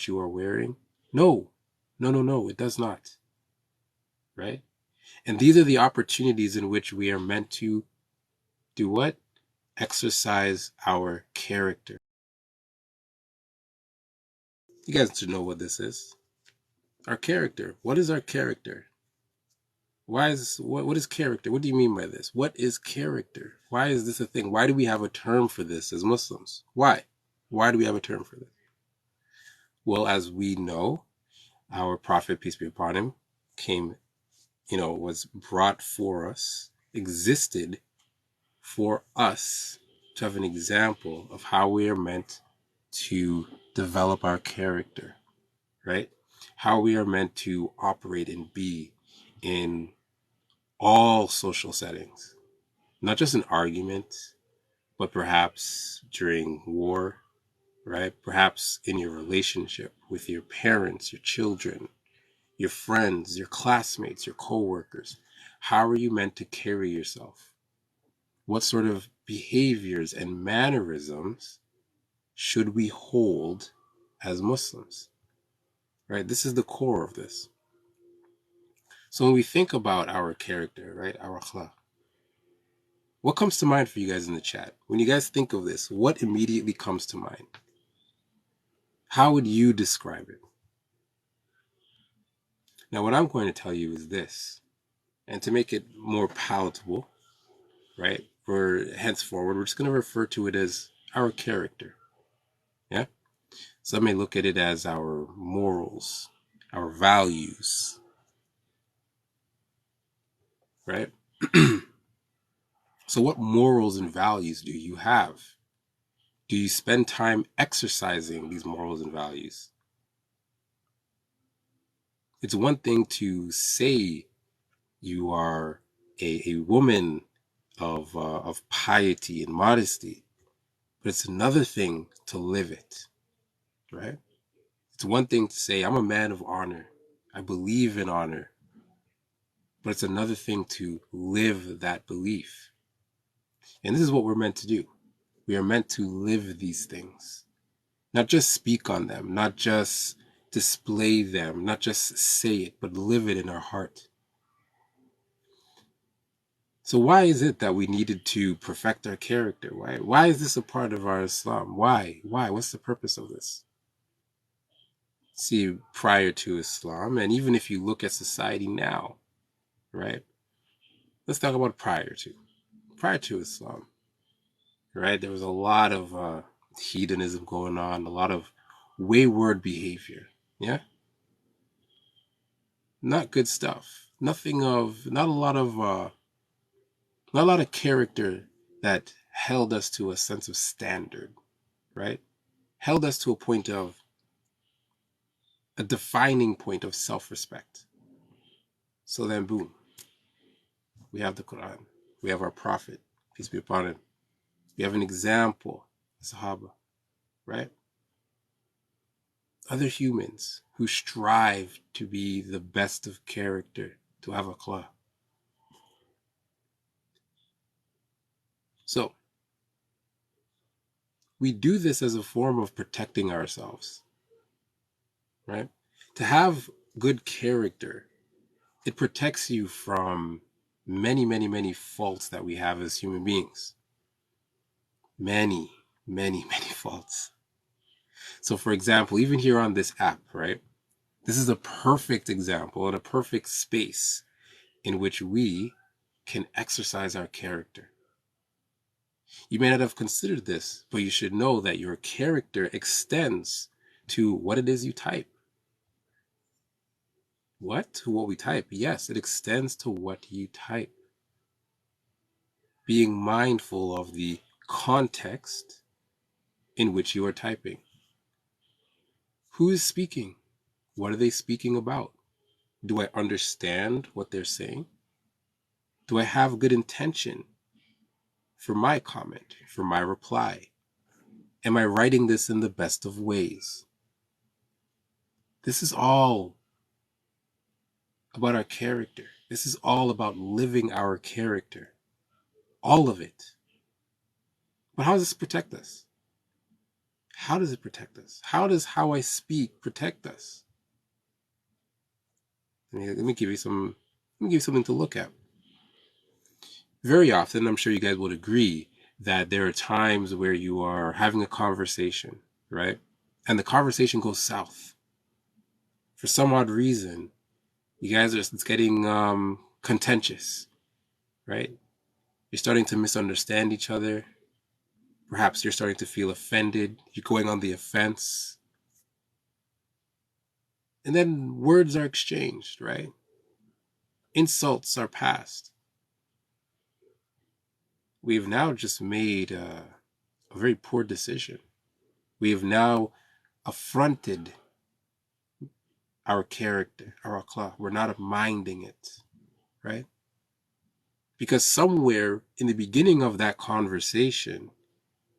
you are wearing? No, no, it does not. Right? And these are the opportunities in which we are meant to do what? Exercise our character. You guys should know what this is. Our character. What is our character? What is character? What do you mean by this? What is character? Why is this a thing? Why do we have a term for this as Muslims? Why? Why do we have a term for this? Well, as we know, our Prophet, peace be upon him, came, was brought for us, existed for us to have an example of how we are meant to develop our character, right? How we are meant to operate and be in all social settings, not just an argument, but perhaps during war, right? Perhaps in your relationship with your parents, your children, your friends, your classmates, your coworkers. How are you meant to carry yourself? What sort of behaviors and mannerisms should we hold as Muslims? Right? This is the core of this. So when we think about our character, right, our akhlaq, what comes to mind for you guys in the chat? When you guys think of this, what immediately comes to mind? How would you describe it? Now, what I'm going to tell you is this, and to make it more palatable, right, for henceforward, we're just going to refer to it as our character. Yeah? Some may look at it as our morals, our values, right? So what morals and values do you have? Do you spend time exercising these morals and values? It's one thing to say you are a woman of piety and modesty, but it's another thing to live it, right? It's one thing to say, I'm a man of honor. I believe in honor. But it's another thing to live that belief. And this is what we're meant to do. We are meant to live these things, not just speak on them, not just display them, not just say it, but live it in our heart. So why is it that we needed to perfect our character? Why is this a part of our Islam? Why? What's the purpose of this? See, prior to Islam, and even if you look at society now, right? Let's talk about prior to Islam, right? There was a lot of hedonism going on, a lot of wayward behavior. Yeah, not good stuff. Not a lot of character that held us to a sense of standard, right? Held us to a defining point of self-respect. So then, boom, we have the Quran, we have our Prophet, peace be upon him. We have an example, Sahaba, right? Other humans who strive to be the best of character, to have Akhlaq. So, we do this as a form of protecting ourselves, right? To have good character, it protects you from many faults that we have as human beings. Many faults. So for example, even here on this app, right? This is a perfect example and a perfect space in which we can exercise our character. You may not have considered this, but you should know that your character extends to what it is you type. What? To what we type? Yes, it extends to what you type. Being mindful of the context in which you are typing. Who is speaking? What are they speaking about? Do I understand what they're saying? Do I have good intention for my comment, for my reply? Am I writing this in the best of ways? This is all about our character. This is all about living our character. All of it. But how does this protect us? How does it protect us? How does how I speak protect us? Let me give you something to look at. Very often, I'm sure you guys would agree that there are times where you are having a conversation, right? And the conversation goes south. For some odd reason, you guys are it's getting contentious, right? You're starting to misunderstand each other. Perhaps you're starting to feel offended. You're going on the offense. And then words are exchanged, right? Insults are passed. We've now just made a very poor decision. We have now affronted our character, our akhlaq. We're not minding it, right? Because somewhere in the beginning of that conversation,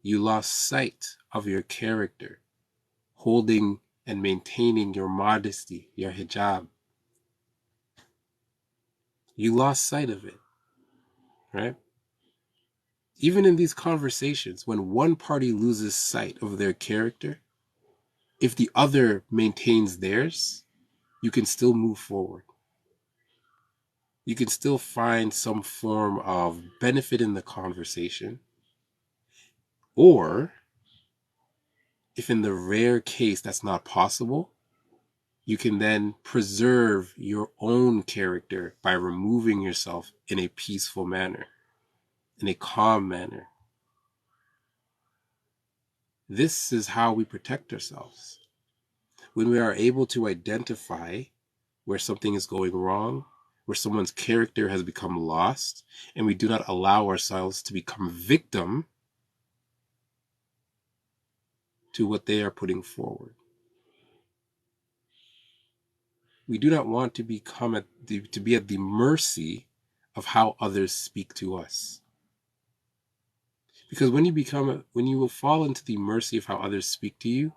you lost sight of your character, holding and maintaining your modesty, your hijab. You lost sight of it, right? Even in these conversations, when one party loses sight of their character, if the other maintains theirs, you can still move forward. You can still find some form of benefit in the conversation. Or, if in the rare case that's not possible, you can then preserve your own character by removing yourself in a peaceful manner, in a calm manner. This is how we protect ourselves. When we are able to identify where something is going wrong, where someone's character has become lost, and we do not allow ourselves to become victim to what they are putting forward. We do not want to be at the mercy of how others speak to us. Because when you will fall into the mercy of how others speak to you,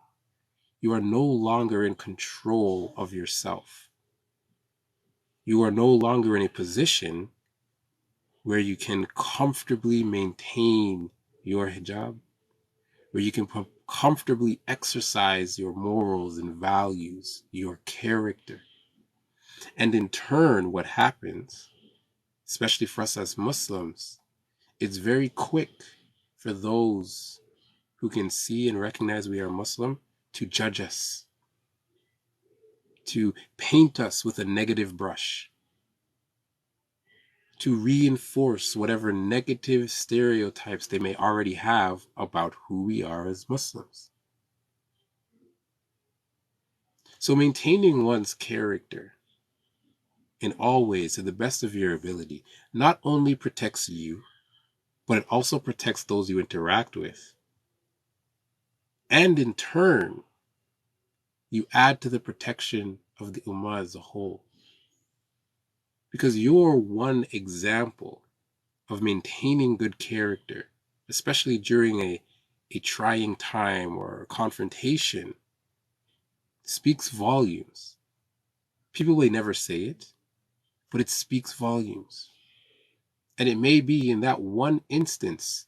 you are no longer in control of yourself. You are no longer in a position where you can comfortably maintain your hijab, where you can comfortably exercise your morals and values, your character. And in turn, what happens, especially for us as Muslims, it's very quick for those who can see and recognize we are Muslim to judge us, to paint us with a negative brush, to reinforce whatever negative stereotypes they may already have about who we are as Muslims. So maintaining one's character in all ways to the best of your ability not only protects you, but it also protects those you interact with. And in turn, you add to the protection of the Ummah as a whole. Because you're one example of maintaining good character, especially during a trying time or a confrontation, speaks volumes. People may never say it, but it speaks volumes. And it may be in that one instance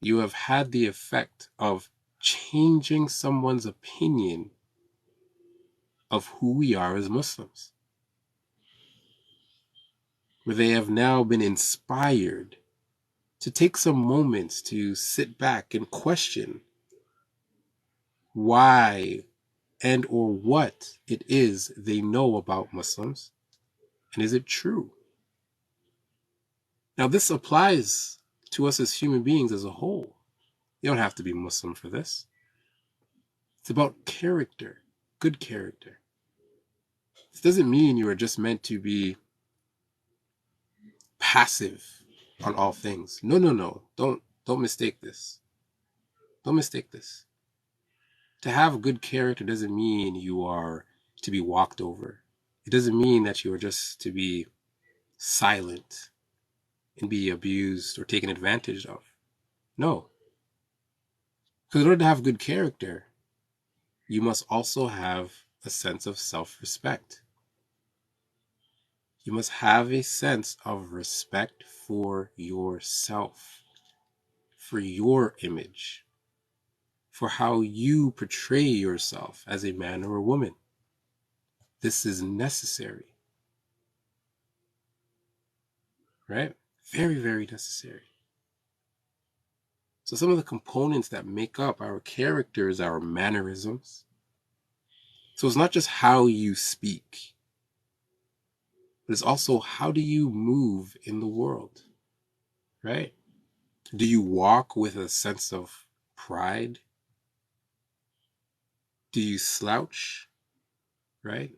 you have had the effect of changing someone's opinion of who we are as Muslims, where they have now been inspired to take some moments to sit back and question why and or what it is they know about Muslims, and is it true? Now this applies to us as human beings as a whole. You don't have to be Muslim for this. It's about character, good character. This doesn't mean you are just meant to be passive on all things. No, no, no. Don't mistake this. Don't mistake this. To have good character doesn't mean you are to be walked over. It doesn't mean that you are just to be silent and be abused or taken advantage of. No. Because in order to have good character, you must also have a sense of self-respect. You must have a sense of respect for yourself, for your image, for how you portray yourself as a man or a woman. This is necessary, right? Very, very necessary. So some of the components that make up our character is our mannerisms. So it's not just how you speak, but it's also how do you move in the world, right? Do you walk with a sense of pride? Do you slouch, right?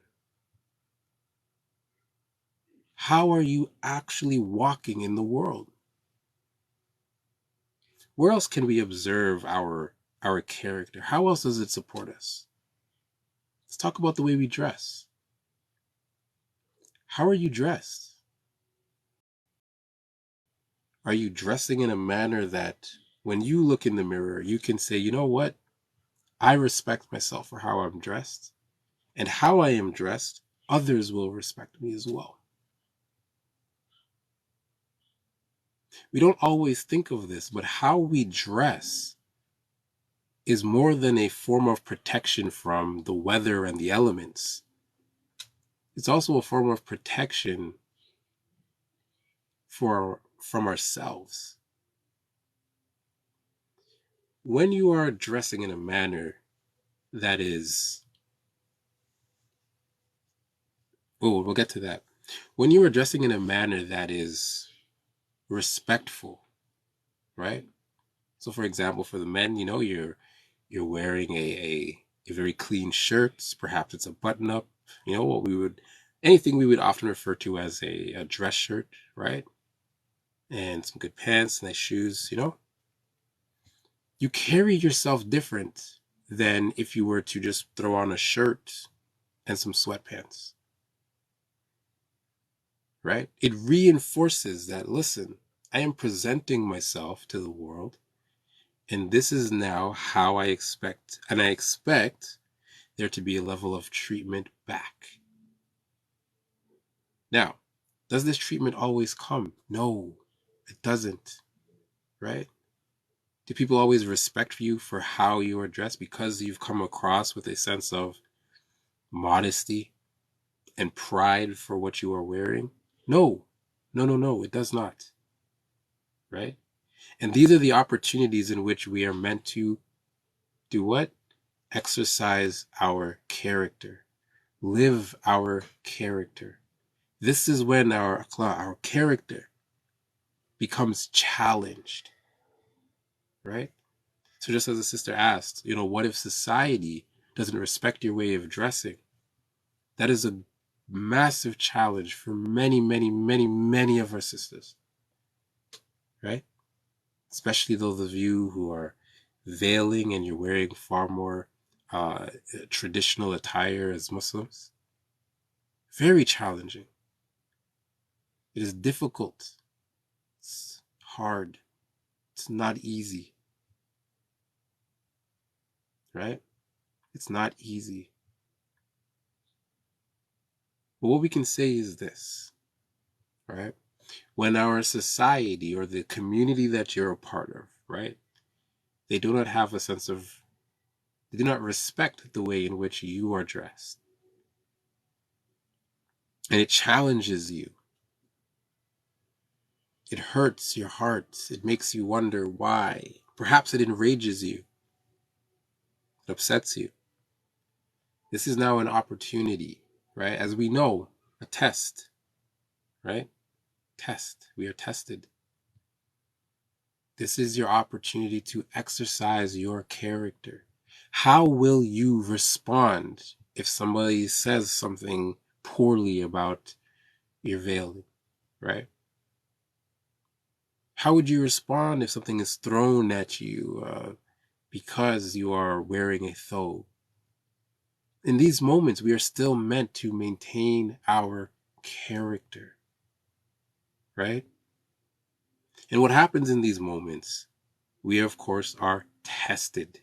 How are you actually walking in the world? Where else can we observe our character? How else does it support us? Let's talk about the way we dress. How are you dressed? Are you dressing in a manner that when you look in the mirror, you can say, you know what? I respect myself for how I'm dressed, and how I am dressed, others will respect me as well. We don't always think of this, but how we dress is more than a form of protection from the weather and the elements. It's also a form of protection from ourselves. When you are dressing in a manner that is, oh, we'll get to that. When you are dressing in a manner that is respectful, right? So for example, for the men, you're wearing a very clean shirt, perhaps it's a button up, anything we would often refer to as a dress shirt, right? And some good pants, nice shoes, you carry yourself different than if you were to just throw on a shirt and some sweatpants, right? It reinforces that, listen, I am presenting myself to the world, and this is now how I expect, and I expect there to be a level of treatment back. Now, does this treatment always come? No, it doesn't, right? Do people always respect you for how you are dressed because you've come across with a sense of modesty and pride for what you are wearing? No, no, no, no, it does not, right? And these are the opportunities in which we are meant to do what? Exercise our character, live our character. This is when our character becomes challenged, right? So just as the sister asked, what if society doesn't respect your way of dressing? That is a massive challenge for many, many, many, many of our sisters, right? Especially those of you who are veiling and you're wearing far more traditional attire as Muslims. Very challenging. It is difficult. It's hard. It's not easy, right? It's not easy. But what we can say is this, right? When our society or the community that you're a part of, right, they do not have a sense of, they do not respect the way in which you are dressed. And it challenges you. It hurts your heart. It makes you wonder why. Perhaps it enrages you. It upsets you. This is now an opportunity, right? As we know, a test, right? Test. We are tested. This is your opportunity to exercise your character. How will you respond if somebody says something poorly about your veiling, right? How would you respond if something is thrown at you because you are wearing a thobe? In these moments, we are still meant to maintain our character, right? And what happens in these moments, we of course are tested.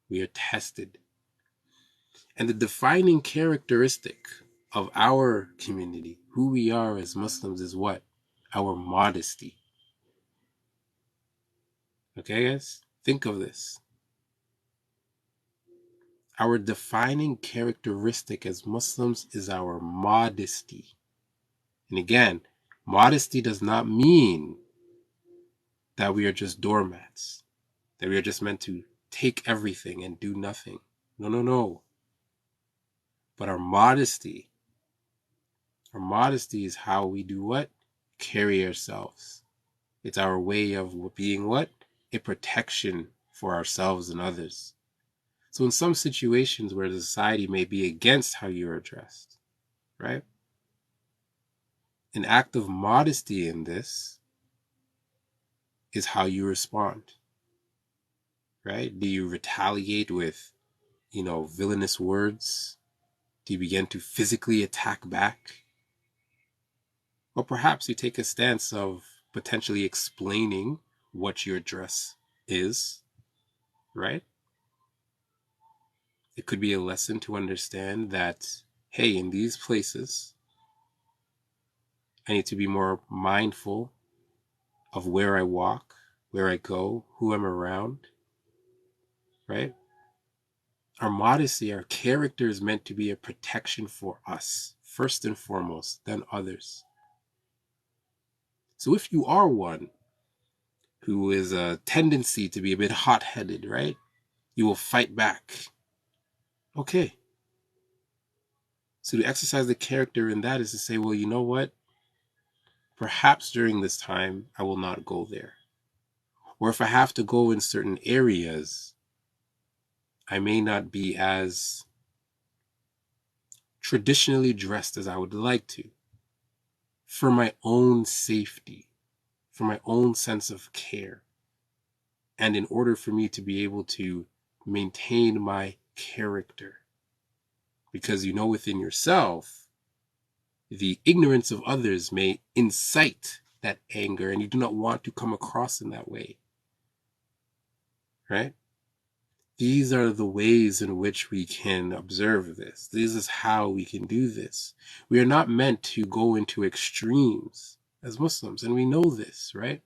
We are tested. And the defining characteristic of our community, who we are as Muslims, is what? Our modesty. Okay, guys? Think of this. Our defining characteristic as Muslims is our modesty. And again, modesty does not mean that we are just doormats, that we are just meant to take everything and do nothing. No, no, no. But our modesty is how we do what? Carry ourselves. It's our way of being what? A protection for ourselves and others. So in some situations where the society may be against how you are dressed, right? An act of modesty in this is how you respond, right? Do you retaliate with, villainous words? Do you begin to physically attack back? Or perhaps you take a stance of potentially explaining what your dress is, right? It could be a lesson to understand that, hey, in these places, I need to be more mindful of where I walk, where I go, who I'm around, right? Our modesty, our character is meant to be a protection for us, first and foremost, then others. So if you are one who is a tendency to be a bit hot-headed, right? You will fight back. Okay. So to exercise the character in that is to say, well, you know what? Perhaps during this time, I will not go there. Or if I have to go in certain areas, I may not be as traditionally dressed as I would like to, for my own safety, for my own sense of care, and in order for me to be able to maintain my character. Because you know within yourself, the ignorance of others may incite that anger, and you do not want to come across in that way, right? These are the ways in which we can observe this. This is how we can do this. We are not meant to go into extremes as Muslims, and we know this, right?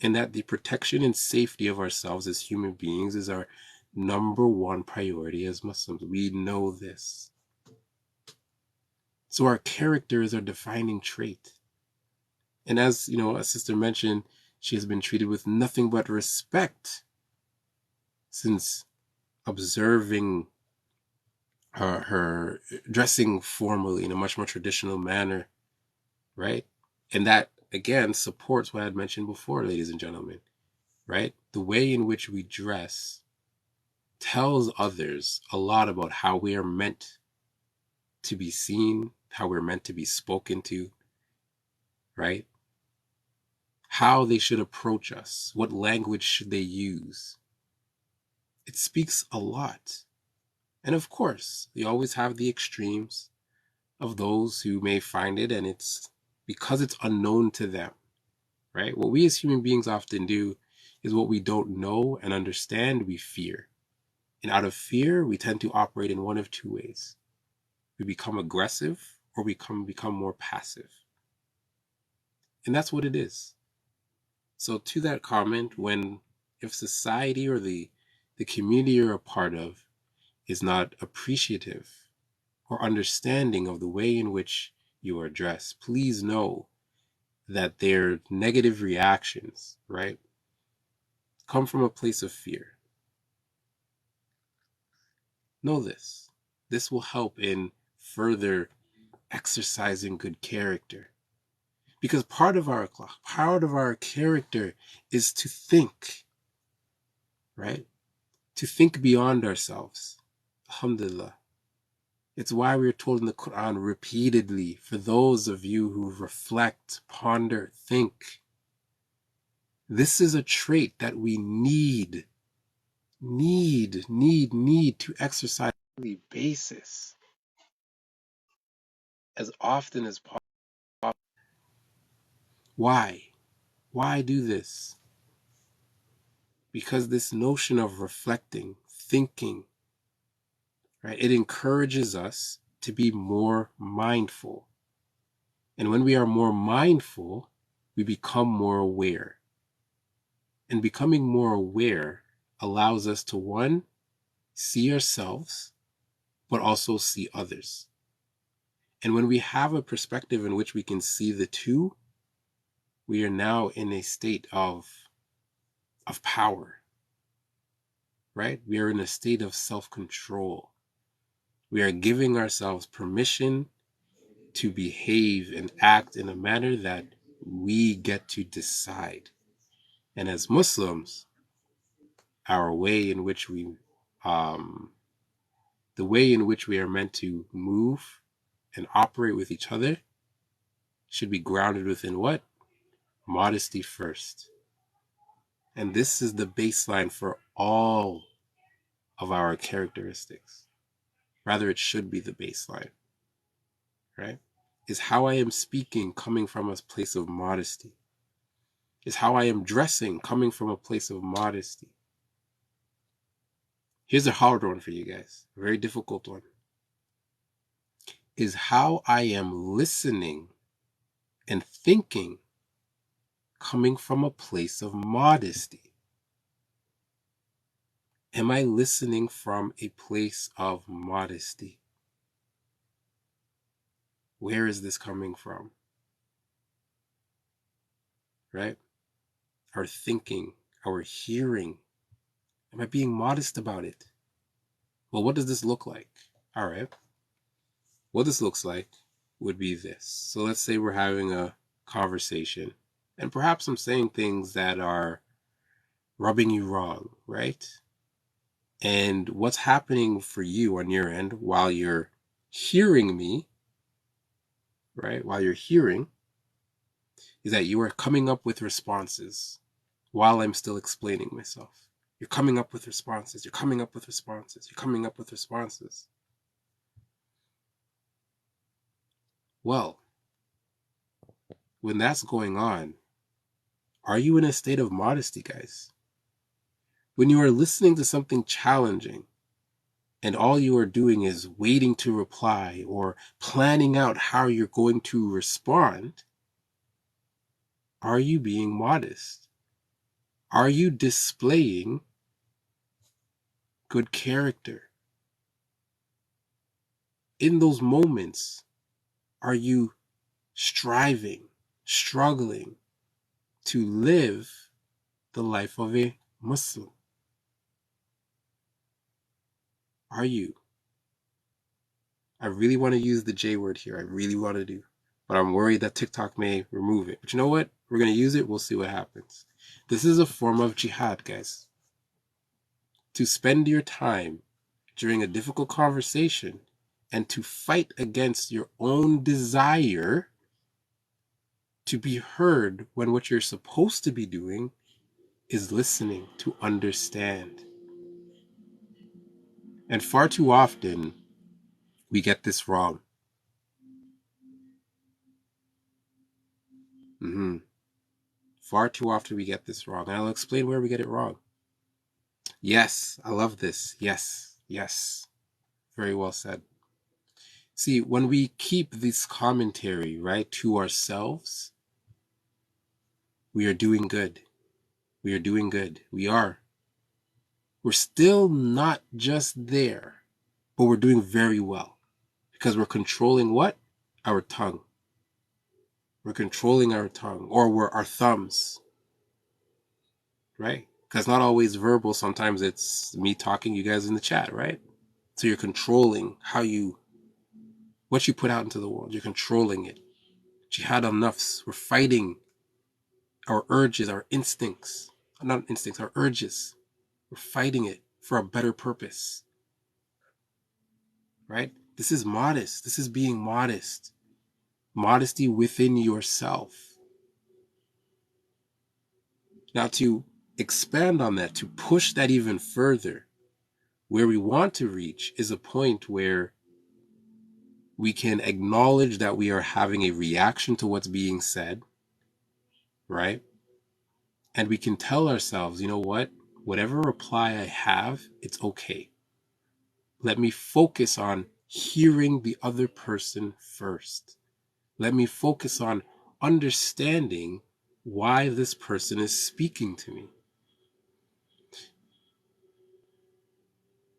And that the protection and safety of ourselves as human beings is our number one priority as Muslims. We know this. So our character is our defining trait. And as, a sister mentioned, she has been treated with nothing but respect since observing her dressing formally in a much more traditional manner, right? And that, again, supports what I had mentioned before, ladies and gentlemen, right? The way in which we dress tells others a lot about how we are meant to be seen, how we're meant to be spoken to, right? How they should approach us, what language should they use. It speaks a lot. And of course, you always have the extremes of those who may find it, and it's because it's unknown to them, right? What we as human beings often do is what we don't know and understand, we fear. And out of fear, we tend to operate in one of two ways. We become aggressive or we become more passive. And that's what it is. So to that comment, if society or the community you're a part of is not appreciative or understanding of the way in which you are dressed, please know that their negative reactions, right, come from a place of fear. Know this. This will help in further exercising good character. Because part of our akhlaq, part of our character is to think, right? To think beyond ourselves. Alhamdulillah. It's why we're told in the Quran repeatedly, for those of you who reflect, ponder, think. This is a trait that we need to exercise on a daily basis as often as possible. Why? Why do this? Because this notion of reflecting, thinking, right, it encourages us to be more mindful. And when we are more mindful, we become more aware. And becoming more aware allows us to, one, see ourselves, but also see others. And when we have a perspective in which we can see the two, we are now in a state of power, right? We are in a state of self-control. We are giving ourselves permission to behave and act in a manner that we get to decide. And as Muslims, our way in which we, the way in which we are meant to move and operate with each other should be grounded within what? Modesty first. And this is the baseline for all of our characteristics. Rather, it should be the baseline, right? Is how I am speaking coming from a place of modesty? Is how I am dressing coming from a place of modesty? Here's a hard one for you guys, a very difficult one. Is how I am listening and thinking coming from a place of modesty? Am I listening from a place of modesty? Where is this coming from? Right? Our thinking, our hearing. Am I being modest about it? Well, what does this look like? All right. What this looks like would be this. So let's say we're having a conversation, and perhaps I'm saying things that are rubbing you wrong, right? And what's happening for you on your end while you're hearing me, right? While you're hearing, is that you are coming up with responses while I'm still explaining myself. You're coming up with responses. You're coming up with responses. You're coming up with responses. Well, when that's going on, are you in a state of modesty, guys? When you are listening to something challenging and all you are doing is waiting to reply or planning out how you're going to respond, are you being modest? Are you displaying good character? In those moments, are you striving, struggling to live the life of a Muslim? Are you? I really want to use the J word here. I really want to do. But I'm worried that TikTok may remove it. But you know what? We're going to use it. We'll see what happens. This is a form of jihad, guys. To spend your time during a difficult conversation and to fight against your own desire to be heard when what you're supposed to be doing is listening to understand. And far too often, we get this wrong. Far too often we get this wrong. And I'll explain where we get it wrong. Yes, I love this. Yes, yes. Very well said. See, when we keep this commentary, right, to ourselves, we are doing good. We are doing good. We are. We're still not just there, but we're doing very well. Because we're controlling what? Our tongue. We're controlling our tongue, or we're our thumbs, right? Because not always verbal. Sometimes it's me talking, you guys in the chat, right? So you're controlling what you put out into the world. You're controlling it. Jihad al-nafs. We're fighting our urges, our instincts. Not instincts, our urges. We're fighting it for a better purpose, right? This is modest. This is being modest. Modesty within yourself. Now, to expand on that, to push that even further, where we want to reach is a point where we can acknowledge that we are having a reaction to what's being said, right? And we can tell ourselves, you know what? Whatever reply I have, it's okay. Let me focus on hearing the other person first. Let me focus on understanding why this person is speaking to me.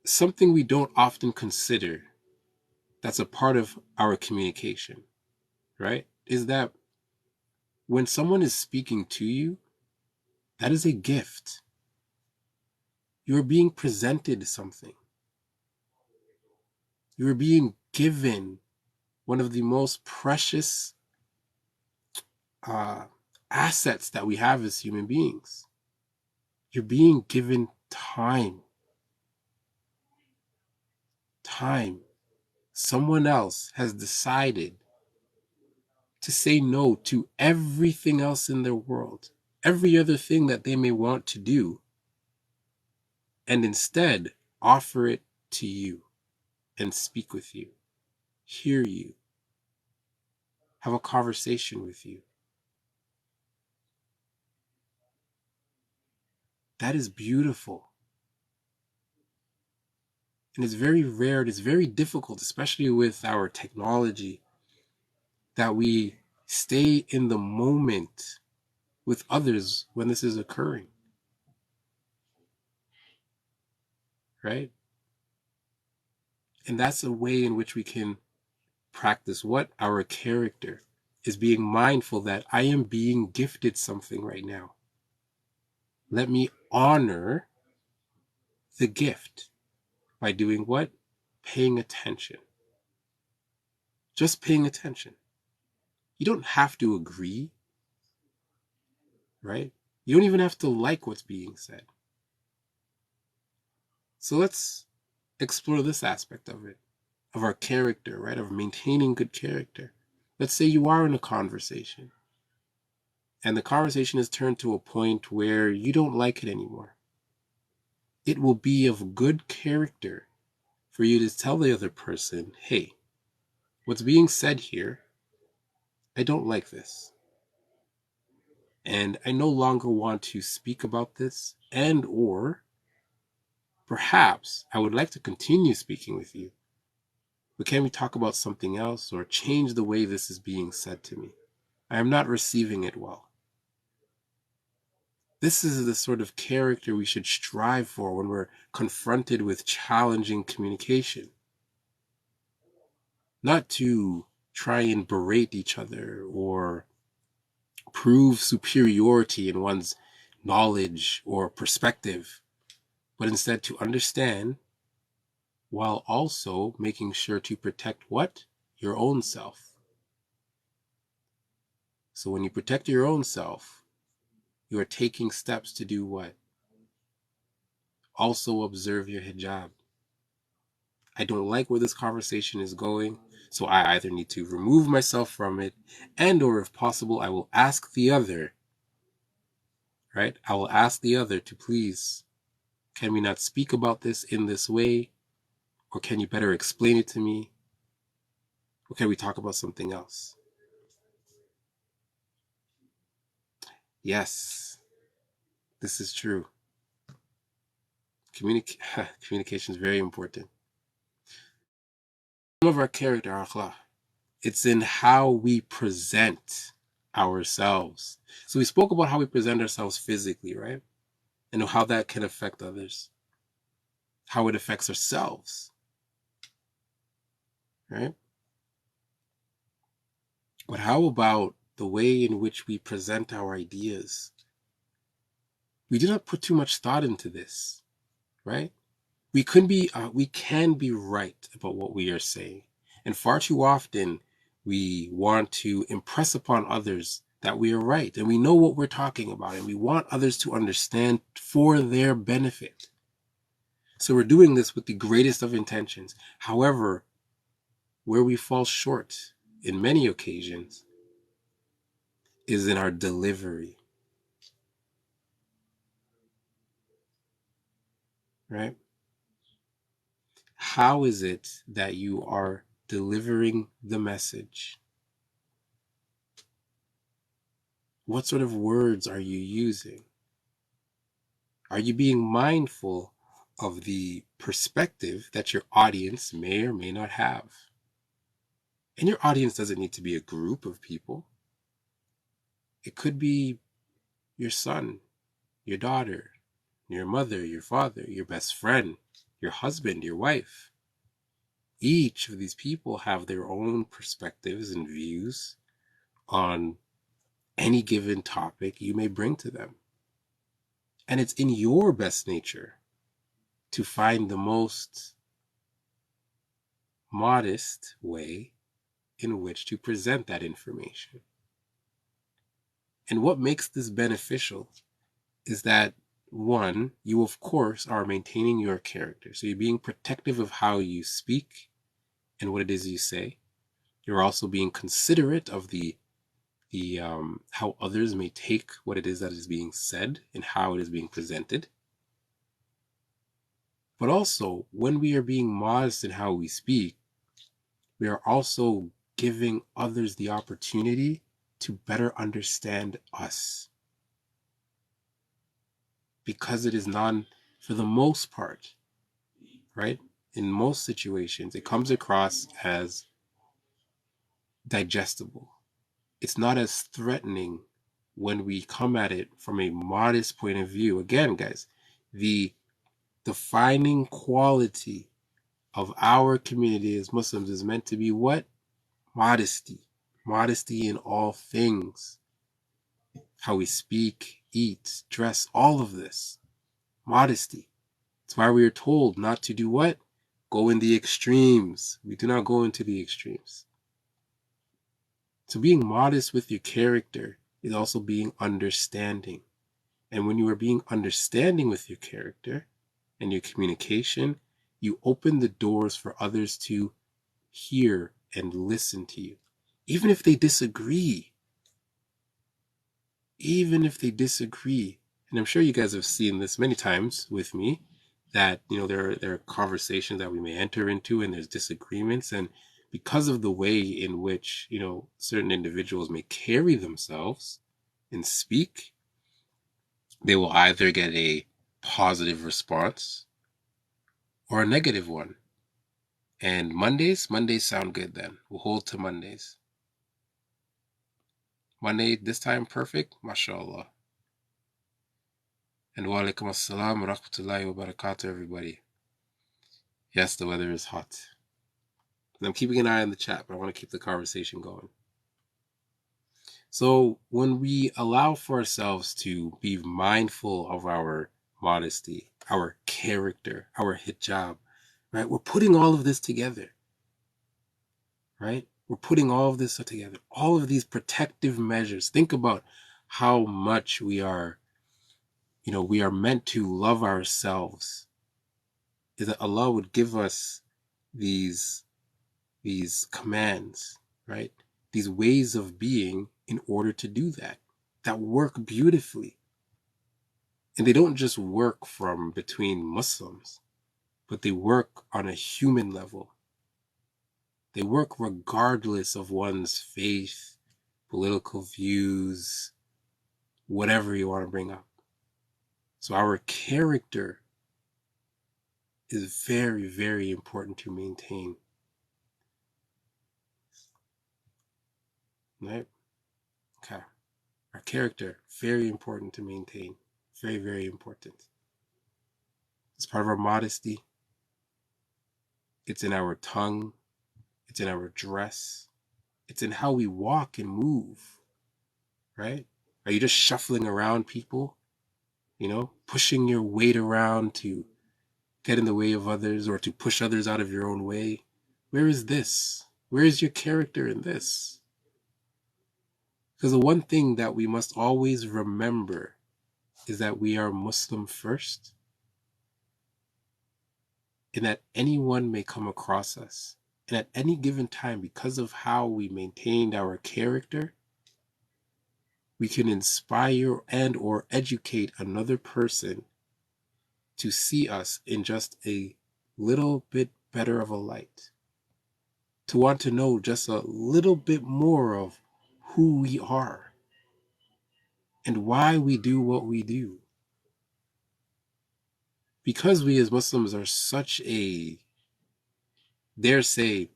something we don't often consider that's a part of our communication, right? Is that when someone is speaking to you, that is a gift. You're being presented something. You're being given one of the most precious uh, assets that we have as human beings. You're being given time. Time. Someone else has decided to say no to everything else in their world, every other thing that they may want to do, and instead offer it to you and speak with you, hear you, have a conversation with you. That is beautiful. And it's very rare, and it's very difficult, especially with our technology, that we stay in the moment with others when this is occurring, right? And that's a way in which we can practice what? Our character is being mindful that I am being gifted something right now. Let me honor the gift by doing what? Paying attention. Just paying attention. You don't have to agree, right? You don't even have to like what's being said. So let's explore this aspect of it, of our character, right? Of maintaining good character. Let's say you are in a conversation and the conversation is turned to a point where you don't like it anymore. It will be of good character for you to tell the other person, hey, what's being said here, I don't like this. And I no longer want to speak about this, and or perhaps I would like to continue speaking with you, but can we talk about something else or change the way this is being said to me? I am not receiving it well. This is the sort of character we should strive for when we're confronted with challenging communication. Not to try and berate each other or prove superiority in one's knowledge or perspective, but instead to understand while also making sure to protect what? Your own self. So when you protect your own self, you are taking steps to do what? Also observe your hijab. I don't like where this conversation is going, so I either need to remove myself from it, and or if possible, I will ask the other, right? I will ask the other to please, can we not speak about this in this way? Or can you better explain it to me? Or can we talk about something else? Yes, this is true. Communication is very important. Some of our character, Akhlaq, it's in how we present ourselves. So we spoke about how we present ourselves physically, right? And how that can affect others, how it affects ourselves, right? But how about the way in which we present our ideas? We do not put too much thought into this, right? We can be right about what we are saying, and far too often we want to impress upon others that we are right and we know what we're talking about, and we want others to understand for their benefit. So we're doing this with the greatest of intentions. However, where we fall short in many occasions is in our delivery, right? How is it that you are delivering the message? What sort of words are you using? Are you being mindful of the perspective that your audience may or may not have? And your audience doesn't need to be a group of people. It could be your son, your daughter, your mother, your father, your best friend, your husband, your wife. Each of these people have their own perspectives and views on any given topic you may bring to them. And it's in your best nature to find the most modest way in which to present that information. And what makes this beneficial is that, one, you of course are maintaining your character. So you're being protective of how you speak and what it is you say. You're also being considerate of the how others may take what it is that is being said and how it is being presented. But also, when we are being modest in how we speak, we are also giving others the opportunity to better understand us. Because it is for the most part, right? In most situations, it comes across as digestible. It's not as threatening when we come at it from a modest point of view. Again, guys, the defining quality of our community as Muslims is meant to be what? Modesty. Modesty in all things. How we speak, eat, dress, all of this. Modesty. It's why we are told not to do what? Go in the extremes. We do not go into the extremes. So being modest with your character is also being understanding. And when you are being understanding with your character and your communication, you open the doors for others to hear and listen to you. Even if they disagree. Even if they disagree. And I'm sure you guys have seen this many times with me, that, there are conversations that we may enter into and there's disagreements. And because of the way in which, certain individuals may carry themselves and speak, they will either get a positive response or a negative one. And Mondays sound good then. We'll hold to Mondays. Monday, this time perfect, mashallah. And wa alaikum assalam wa rahmatullahi wa barakatuh, everybody. Yes, the weather is hot. And I'm keeping an eye on the chat, but I want to keep the conversation going. So when we allow for ourselves to be mindful of our modesty, our character, our hijab, right? We're putting all of this together, right? We're putting all of this together. All of these protective measures. Think about how much we are meant to love ourselves. Is that Allah would give us these commands, right? These ways of being in order to do that work beautifully. And they don't just work from between Muslims, but they work on a human level. They work regardless of one's faith, political views, whatever you want to bring up. So our character is very, very important to maintain. Right? Okay. Our character, very important to maintain. Very, very important. It's part of our modesty. It's in our tongue. It's in our dress. It's in how we walk and move. Right? Are you just shuffling around people? Pushing your weight around to get in the way of others or to push others out of your own way? Where is this? Where is your character in this? Because the one thing that we must always remember is that we are Muslim first, and that anyone may come across us. And at any given time, because of how we maintained our character, we can inspire and or educate another person to see us in just a little bit better of a light. To want to know just a little bit more of who we are and why we do what we do. Because we as Muslims are such a, dare say,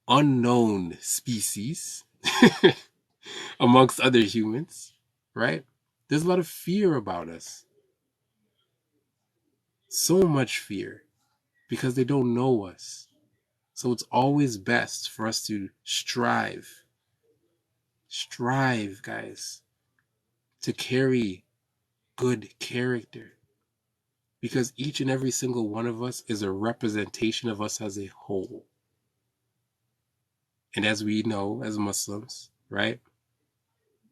unknown species amongst other humans, right? There's a lot of fear about us. So much fear. because they don't know us. So it's always best for us to strive, guys, to carry good character. Because each and every single one of us is a representation of us as a whole. And as we know, as Muslims, right,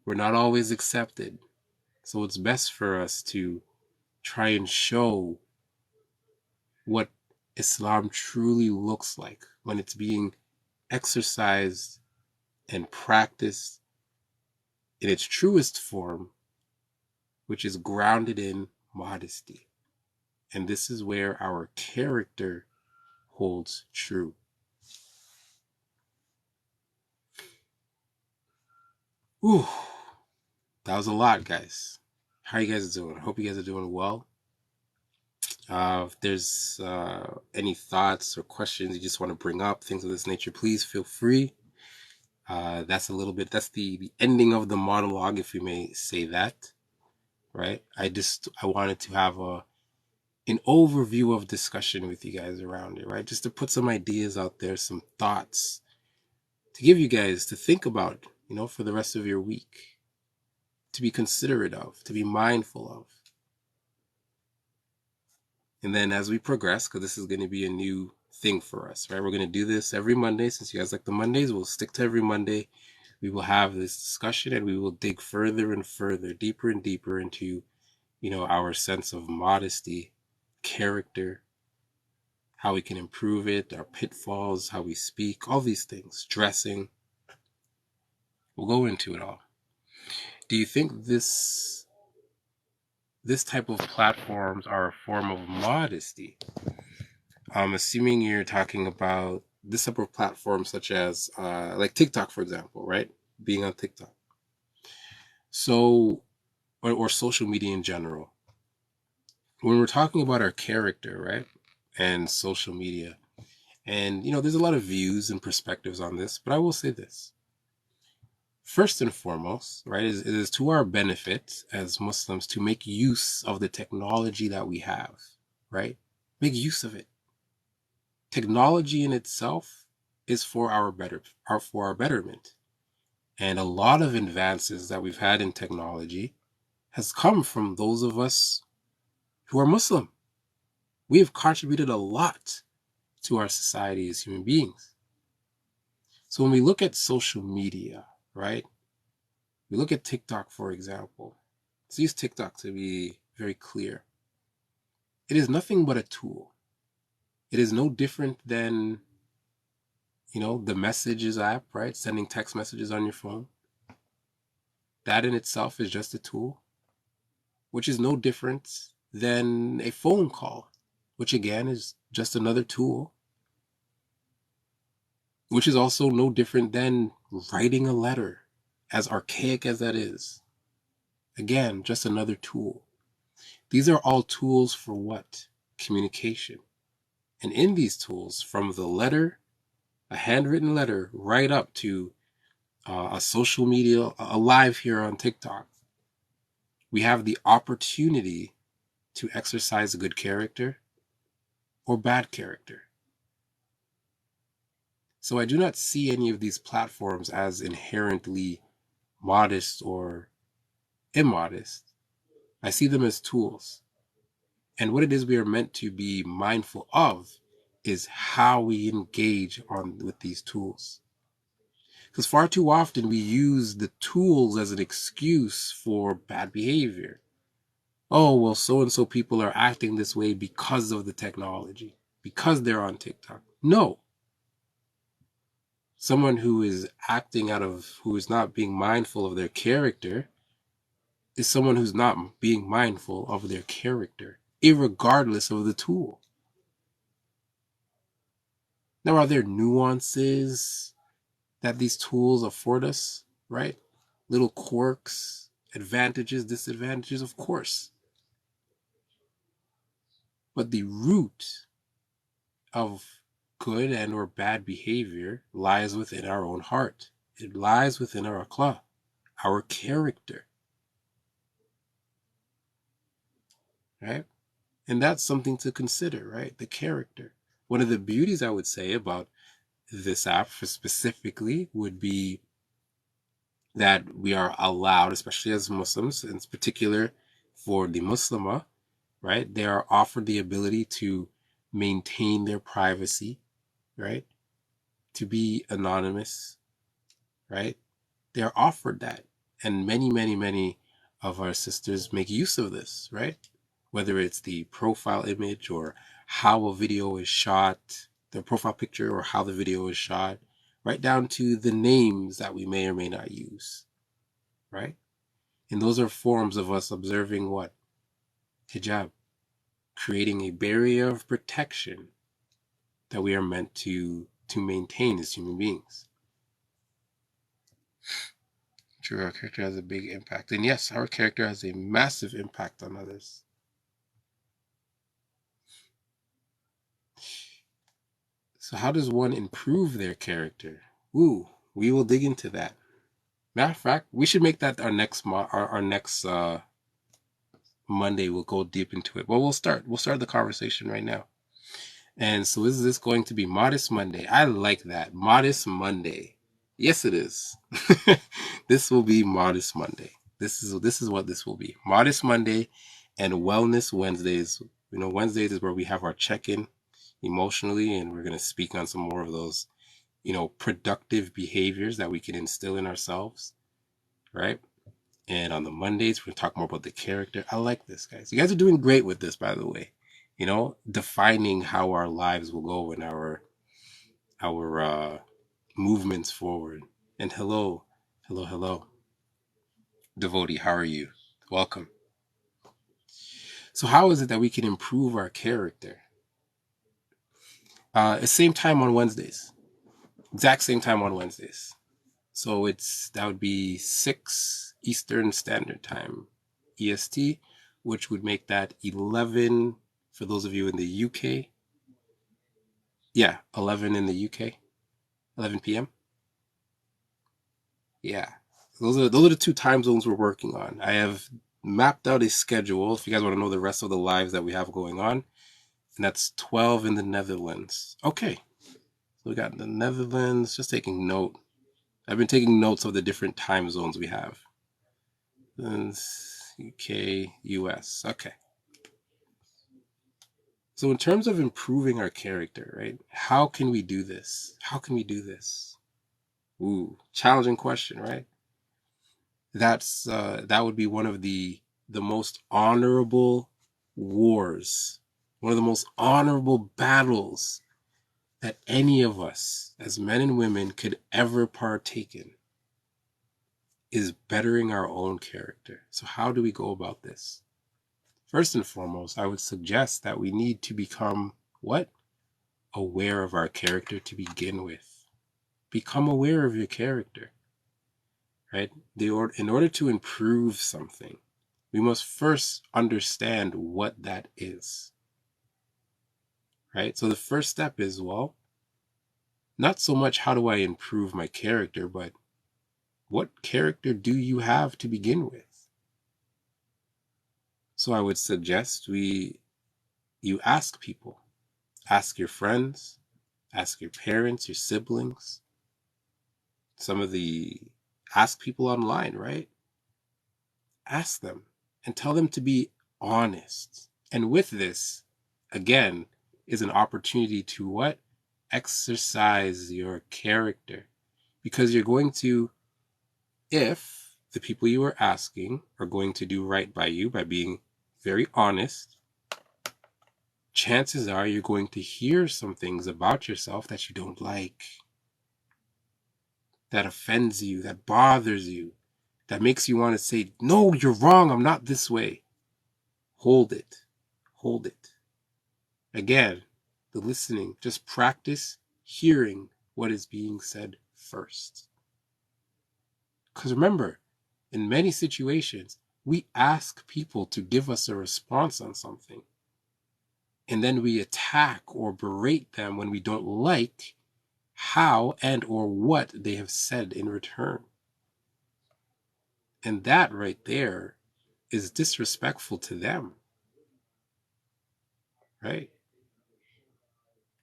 we're not always accepted. So it's best for us to try and show what Islam truly looks like when it's being exercised and practiced in its truest form, which is grounded in modesty. And this is where our character holds true. Ooh, that was a lot, guys. How you guys doing? I hope you guys are doing well. If there's any thoughts or questions you just want to bring up, things of this nature, please feel free. That's the ending of the monologue, if you may say that, right? I wanted to have an overview of discussion with you guys around it, right? Just to put some ideas out there, some thoughts to give you guys to think about, for the rest of your week, to be considerate of, to be mindful of. And then as we progress, because this is going to be a new thing for us, right? We're going to do this every Monday. Since you guys like the Mondays, we'll stick to every Monday. We will have this discussion and we will dig further and further, deeper and deeper into, our sense of modesty, character, how we can improve it, our pitfalls, how we speak, all these things, dressing. We'll go into it all. Do you think this type of platforms are a form of modesty? I'm assuming you're talking about this type of platform, such as like TikTok, for example, right? Being on TikTok. So, or social media in general. When we're talking about our character, right? And social media. And, there's a lot of views and perspectives on this, but I will say this. First and foremost, right, it is to our benefit as Muslims to make use of the technology that we have, right? Make use of it. Technology in itself is for our betterment. And a lot of advances that we've had in technology has come from those of us who are Muslim. We have contributed a lot to our society as human beings. So when we look at social media, right? We look at TikTok, for example. Let's use TikTok to be very clear. It is nothing but a tool. It is no different than, the Messages app, right? Sending text messages on your phone. That in itself is just a tool, which is no different than a phone call, which again is just another tool, which is also no different than writing a letter, as archaic as that is. Again, just another tool. These are all tools for what? Communication. And in these tools, from the letter, a handwritten letter, right up to a social media, a live here on TikTok, we have the opportunity to exercise good character or bad character. So I do not see any of these platforms as inherently modest or immodest. I see them as tools. And what it is we are meant to be mindful of is how we engage with these tools. Because far too often we use the tools as an excuse for bad behavior. Oh, well, so-and-so people are acting this way because of the technology, because they're on TikTok. No. Someone who is who is not being mindful of their character is someone who's not being mindful of their character, irregardless of the tool. Now, are there nuances that these tools afford us, right? Little quirks, advantages, disadvantages, of course. But the root of good and or bad behavior lies within our own heart. It lies within our akhlaq, our character. Right? And that's something to consider, right? The character. One of the beauties I would say about this app specifically would be that we are allowed, especially as Muslims, in particular for the Muslimah, right? They are offered the ability to maintain their privacy, right? To be anonymous, right? They're offered that. And many of our sisters make use of this, right? Whether it's the profile image or how a video is shot, the profile picture or how the video is shot, right down to the names that we may or may not use, right? And those are forms of us observing what? Hijab, creating a barrier of protection that we are meant to maintain as human beings. True, our character has a big impact. And yes, our character has a massive impact on others. So how does one improve their character? Ooh, we will dig into that. Matter of fact, we should make that our next Monday. We'll go deep into it. Well, we'll start the conversation right now. And so is this going to be Modest Monday? I like that. Modest Monday. Yes, it is. This will be Modest Monday. This is what this will be. Modest Monday and Wellness Wednesdays. Wednesdays is where we have our check-in emotionally, and we're going to speak on some more of those, productive behaviors that we can instill in ourselves, right? And on the Mondays, we're going to talk more about the character. I like this, guys. You guys are doing great with this, by the way. Defining how our lives will go and our movements forward. And hello, devotee, how are you? Welcome. So how is it that we can improve our character? Same time on Wednesdays. Exact same time on Wednesdays. So that would be 6 Eastern Standard Time, EST, which would make that 11 for those of you in the UK. Yeah, 11 in the UK. 11 p.m. Yeah. Those are the 2 time zones we're working on. I have mapped out a schedule if you guys want to know the rest of the lives that we have going on. And that's 12 in the Netherlands. Okay. So we got the Netherlands, just taking note. I've been taking notes of the different time zones we have. UK, US. Okay. So in terms of improving our character, right? How can we do this? Ooh, challenging question, right? That would be one of the most honorable wars, one of the most honorable battles that any of us as men and women could ever partake in, is bettering our own character. So how do we go about this? First and foremost, I would suggest that we need to become what? Aware of our character to begin with. Become aware of your character, right? In order to improve something, we must first understand what that is, right? So the first step is, well, not so much how do I improve my character, but what character do you have to begin with? So I would suggest you ask people, ask your friends, ask your parents, your siblings, ask people online, right? Ask them and tell them to be honest. And with this, again, is an opportunity to what? Exercise your character. Because you're going to, if the people you are asking are going to do right by you by being very honest, chances are you're going to hear some things about yourself that you don't like, that offends you, that bothers you, that makes you want to say, no, you're wrong, I'm not this way. Hold it. Again, the listening, just practice hearing what is being said first. Because remember, in many situations, we ask people to give us a response on something. And then we attack or berate them when we don't like how and or what they have said in return. And that right there is disrespectful to them. Right?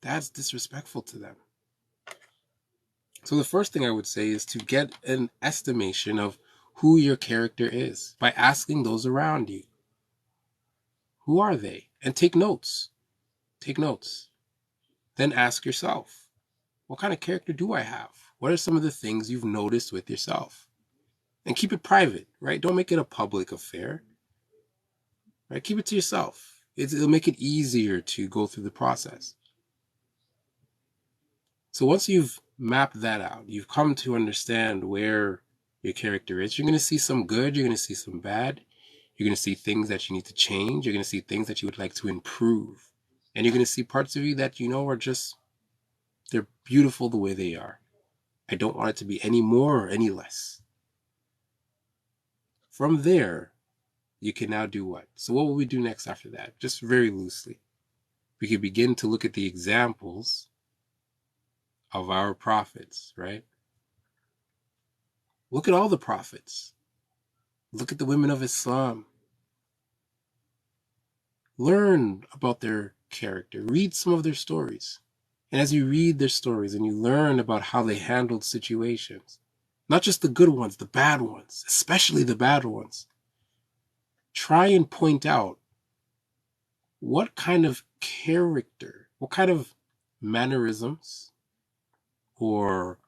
That's disrespectful to them. So the first thing I would say is to get an estimation of who your character is by asking those around you. Who are they? And take notes. Take notes. Then ask yourself, what kind of character do I have? What are some of the things you've noticed with yourself? And keep it private, right? Don't make it a public affair, right? Keep it to yourself. It'll make it easier to go through the process. So once you've mapped that out, you've come to understand where your character is. You're going to see some good, you're going to see some bad. You're going to see things that you need to change. You're going to see things that you would like to improve. And you're going to see parts of you that you know are just, they're beautiful the way they are. I don't want it to be any more or any less. From there, you can now do what? So what will we do next after that? Just very loosely. We could begin to look at the examples of our prophets, right? Look at all the prophets. Look at the women of Islam. Learn about their character. Read some of their stories. And as you read their stories and you learn about how they handled situations, not just the good ones, the bad ones, especially the bad ones, try and point out what kind of character, what kind of mannerisms or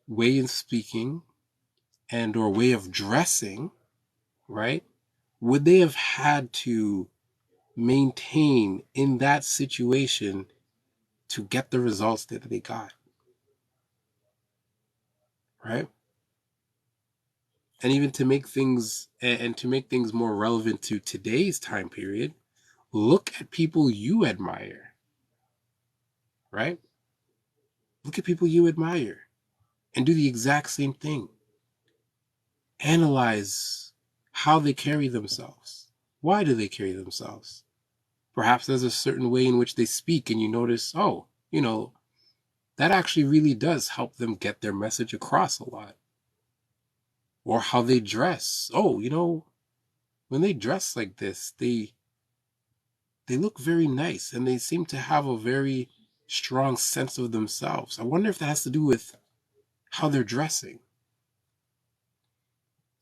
way of speaking and or way of dressing, right, would they have had to maintain in that situation to get the results that they got, right? And even to make things more relevant to today's time period, look at people you admire, right? Look at people you admire and do the exact same thing. Analyze how they carry themselves. Why do they carry themselves? Perhaps there's a certain way in which they speak and you notice, oh, that actually really does help them get their message across a lot. Or how they dress. Oh, when they dress like this, they look very nice and they seem to have a very strong sense of themselves. I wonder if that has to do with how they're dressing.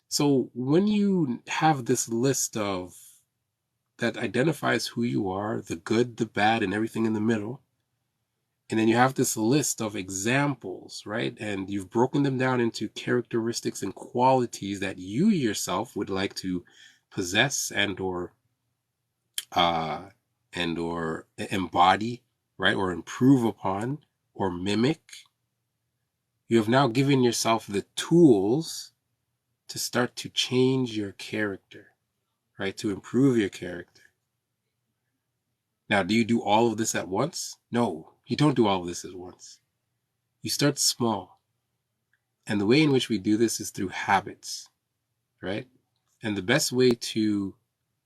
So when you have this list that identifies who you are, the good, the bad, and everything in the middle, and then you have this list of examples, right? And you've broken them down into characteristics and qualities that you yourself would like to possess and/or embody, right? Or improve upon or mimic. You have now given yourself the tools to start to change your character, right? To improve your character. Now, do you do all of this at once? No, you don't do all of this at once. You start small. And the way in which we do this is through habits, right? And the best way to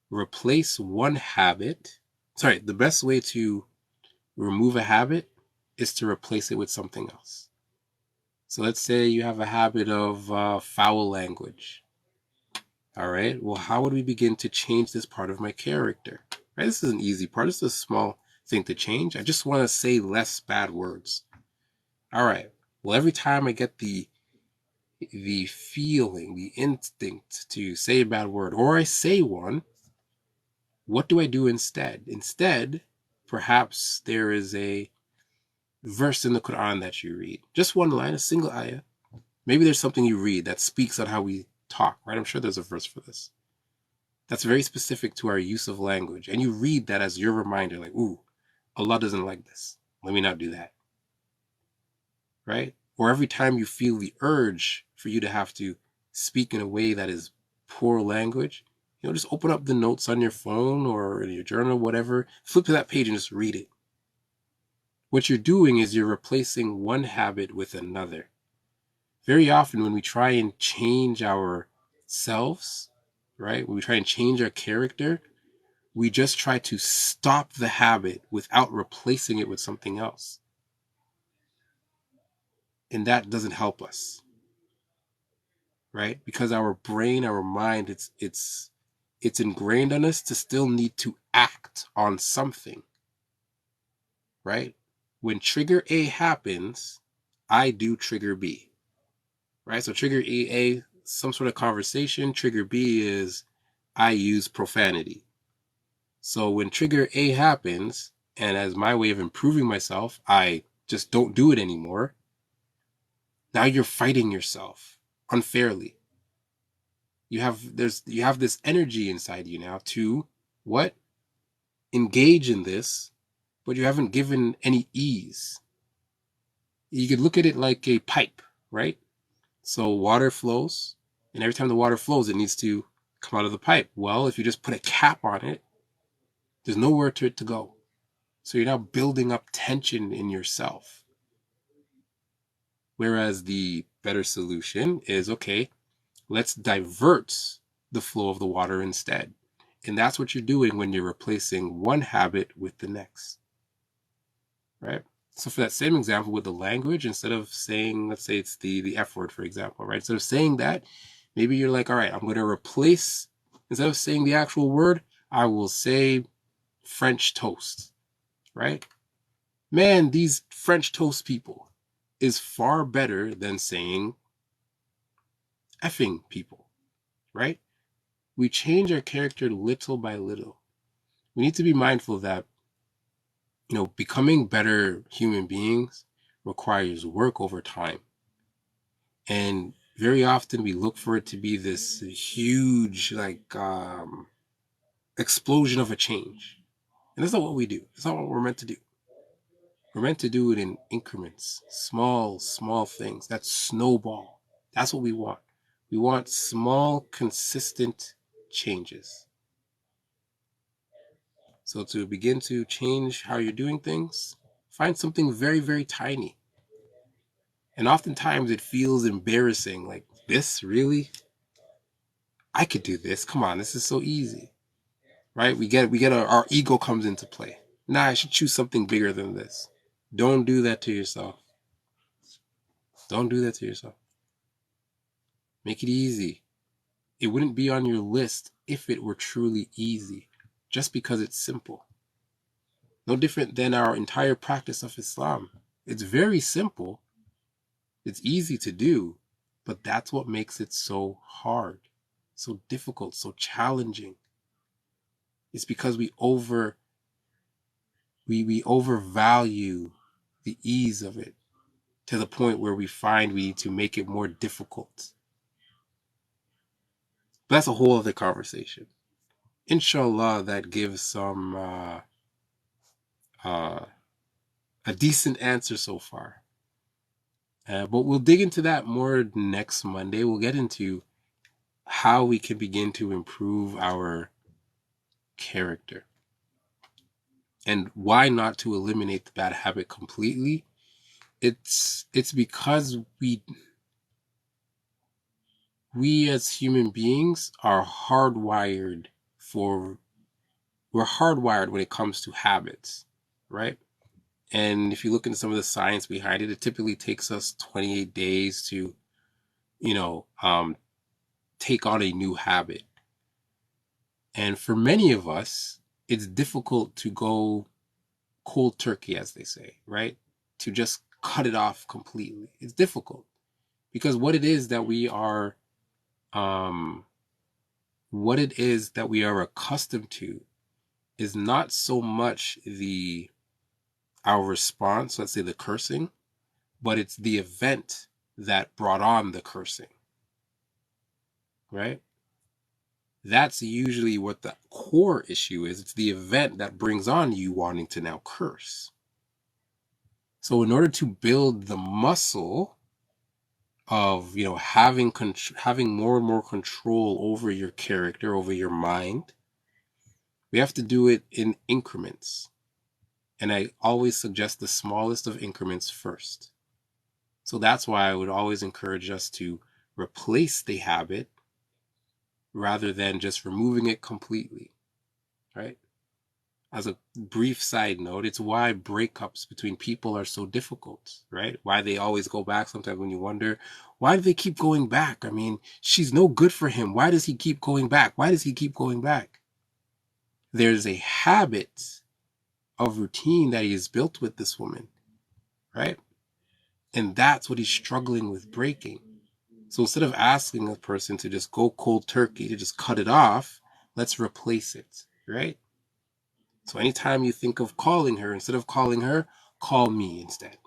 replace one habit, the best way to remove a habit is to replace it with something else. So let's say you have a habit of foul language. All right. Well, how would we begin to change this part of my character? Right. This is an easy part. This is a small thing to change. I just want to say less bad words. All right. Well, every time I get the feeling, the instinct to say a bad word, or I say one, what do I do instead? Instead, perhaps there is a verse in the Quran that you read. Just one line, a single ayah. Maybe there's something you read that speaks on how we talk, right? I'm sure there's a verse for this. That's very specific to our use of language. And you read that as your reminder, like, ooh, Allah doesn't like this. Let me not do that. Right? Or every time you feel the urge for you to have to speak in a way that is poor language, just open up the notes on your phone or in your journal, whatever, flip to that page and just read it. What you're doing is you're replacing one habit with another. Very often when we try and change ourselves, right, when we try and change our character, we just try to stop the habit without replacing it with something else. And that doesn't help us, right? Because our brain, our mind, it's ingrained on us to still need to act on something, right? when trigger A happens, I do trigger B, right? So trigger A, some sort of conversation. Trigger B is I use profanity. So when trigger A happens, and as my way of improving myself, I just don't do it anymore. Now you're fighting yourself unfairly. You have this energy inside you now to what? Engage in this, but you haven't given any ease. You could look at it like a pipe, right? So water flows, and every time the water flows, it needs to come out of the pipe. Well, if you just put a cap on it, there's nowhere to it to go. So you're now building up tension in yourself. Whereas the better solution is, okay, let's divert the flow of the water instead. And that's what you're doing when you're replacing one habit with the next, right? So for that same example with the language, instead of saying, let's say it's the F word, for example, right? Instead of saying that, maybe you're like, all right, I'm going to replace, instead of saying the actual word, I will say French toast, right? Man, these French toast people is far better than saying effing people, right? We change our character little by little. We need to be mindful that, becoming better human beings requires work over time. And very often we look for it to be this huge, explosion of a change. And that's not what we do. That's not what we're meant to do. We're meant to do it in increments, small, small things that snowball. That's what we want. We want small, consistent changes. So to begin to change how you're doing things, find something very, very tiny. And oftentimes it feels embarrassing. Like, this, really? I could do this. Come on, this is so easy. Right? Our ego comes into play. Nah, I should choose something bigger than this. Don't do that to yourself. Don't do that to yourself. Make it easy. It wouldn't be on your list if it were truly easy, just because it's simple. No different than our entire practice of Islam. It's very simple. It's easy to do, but that's what makes it so hard, so difficult, so challenging. It's because we overvalue the ease of it to the point where we find we need to make it more difficult. But that's a whole other conversation. Inshallah, that gives some a decent answer so far. But we'll dig into that more next Monday. We'll get into how we can begin to improve our character. And why not to eliminate the bad habit completely? It's because we as human beings are hardwired we're hardwired when it comes to habits, right? And if you look into some of the science behind it, it typically takes us 28 days to, take on a new habit. And for many of us, it's difficult to go cold turkey, as they say, right? To just cut it off completely. It's difficult because what it is that we are accustomed to is not so much our response, let's say the cursing, but it's the event that brought on the cursing, right? That's usually what the core issue is. It's the event that brings on you wanting to now curse. So in order to build the muscle of, having more and more control over your character, over your mind, we have to do it in increments. And I always suggest the smallest of increments first. So that's why I would always encourage us to replace the habit rather than just removing it completely, right? As a brief side note, it's why breakups between people are so difficult, right? Why they always go back. Sometimes when you wonder, why do they keep going back? I mean, she's no good for him. Why does he keep going back? Why does he keep going back? There's a habit of routine that he has built with this woman. right? And that's what he's struggling with breaking. So instead of asking a person to just go cold turkey, to just cut it off, let's replace it, right? So anytime you think of calling her, instead of calling her, call me instead,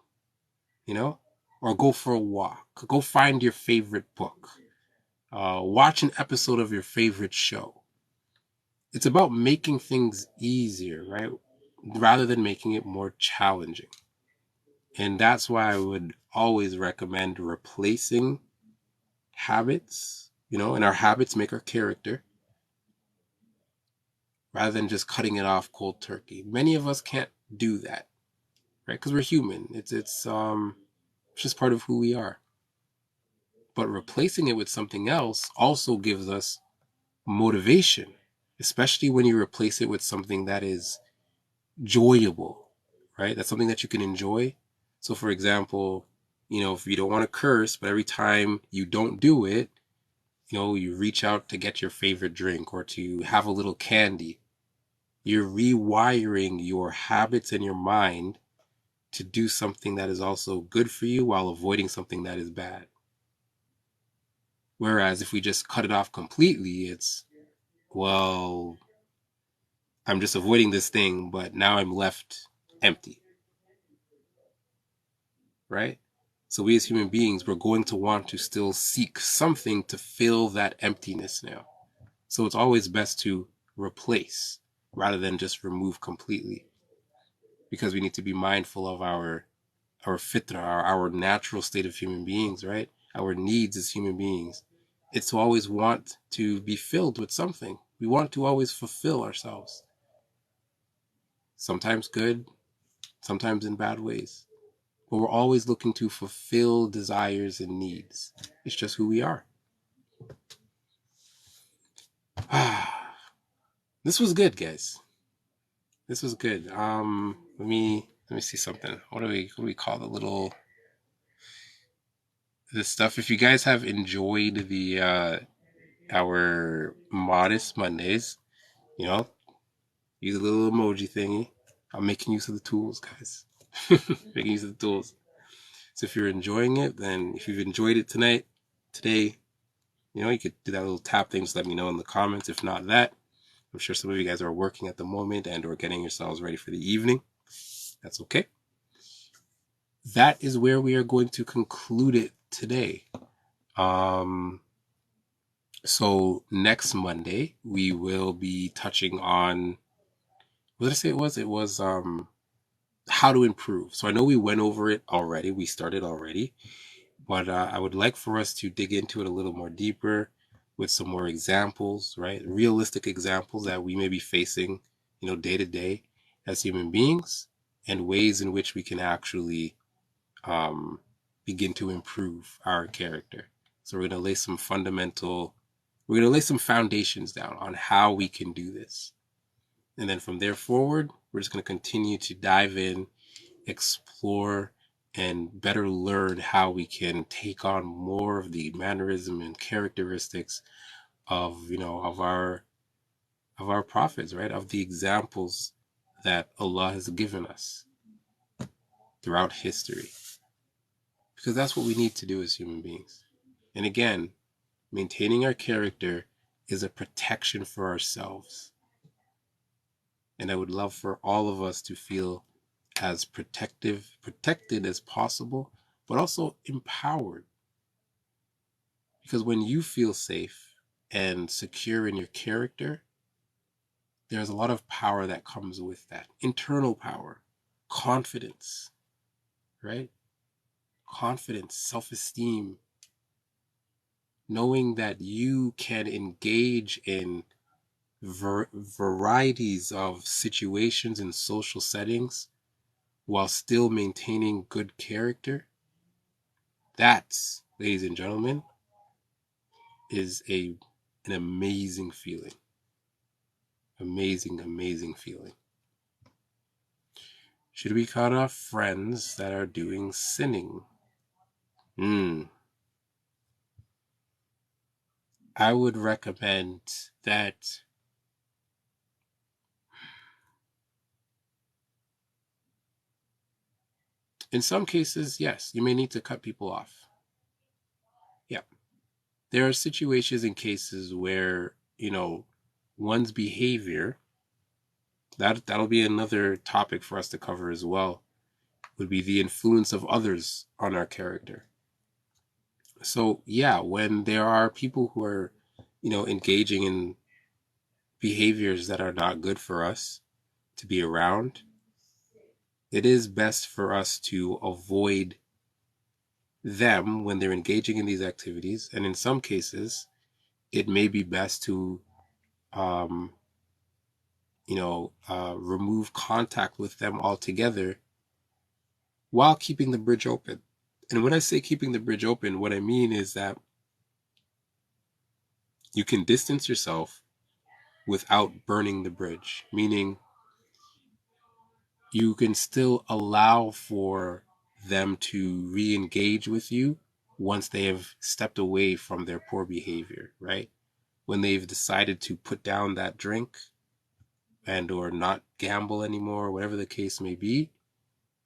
you know? Or go for a walk. Go find your favorite book. Watch an episode of your favorite show. It's about making things easier, right? Rather than making it more challenging. And that's why I would always recommend replacing habits, and our habits make our character, rather than just cutting it off cold turkey. Many of us can't do that, right? Because we're human. It's just part of who we are. But replacing it with something else also gives us motivation, especially when you replace it with something that is enjoyable, right? That's something that you can enjoy. So for example, if you don't want to curse, but every time you don't do it, you reach out to get your favorite drink or to have a little candy. You're rewiring your habits in your mind to do something that is also good for you while avoiding something that is bad. Whereas if we just cut it off completely, it's, well, I'm just avoiding this thing, but now I'm left empty, right? So we as human beings, we're going to want to still seek something to fill that emptiness now. So it's always best to replace rather than just remove completely, because we need to be mindful of our fitra, our natural state of human beings, right? Our needs as human beings. It's to always want to be filled with something. We want to always fulfill ourselves. Sometimes good, sometimes in bad ways. But we're always looking to fulfill desires and needs. It's just who we are. This was good, guys. This was good. Let me see something. What do we call the little this stuff? If you guys have enjoyed the our modest Mondays, you know, use a little emoji thingy. I'm making use of the tools, guys. Making use of the tools. So if you're enjoying it, then if you've enjoyed it today, you could do that little tap thing. Just let me know in the comments. If not that, I'm sure some of you guys are working at the moment and or getting yourselves ready for the evening. That's okay. That is where we are going to conclude it today. So next Monday we will be touching on, what did I say it was? It was how to improve. So I know we went over it already. We started already, but I would like for us to dig into it a little more deeper with some more examples, right? Realistic examples that we may be facing, day to day as human beings, and ways in which we can actually begin to improve our character. So we're going to lay some foundations down on how we can do this. And then from there forward, we're just going to continue to dive in, explore, and better learn how we can take on more of the mannerism and characteristics of our prophets, right? Of the examples that Allah has given us throughout history. Because that's what we need to do as human beings. And again, maintaining our character is a protection for ourselves. And I would love for all of us to feel as protected as possible, but also empowered. Because when you feel safe and secure in your character, there's a lot of power that comes with that. Internal power, confidence, right? Confidence, self-esteem, knowing that you can engage in varieties of situations and social settings while still maintaining good character. That's, ladies and gentlemen, is an amazing feeling. Amazing, amazing feeling. Should we cut off friends that are doing sinning? I would recommend that In some cases, yes, you may need to cut people off. Yeah. There are situations and cases where, one's behavior, that'll be another topic for us to cover as well, would be the influence of others on our character. So, yeah, when there are people who are, engaging in behaviors that are not good for us to be around, it is best for us to avoid them when they're engaging in these activities. And in some cases, it may be best to, um, remove contact with them altogether while keeping the bridge open. And when I say keeping the bridge open, what I mean is that you can distance yourself without burning the bridge, meaning you can still allow for them to re-engage with you once they have stepped away from their poor behavior, right? When they've decided to put down that drink and or not gamble anymore, whatever the case may be,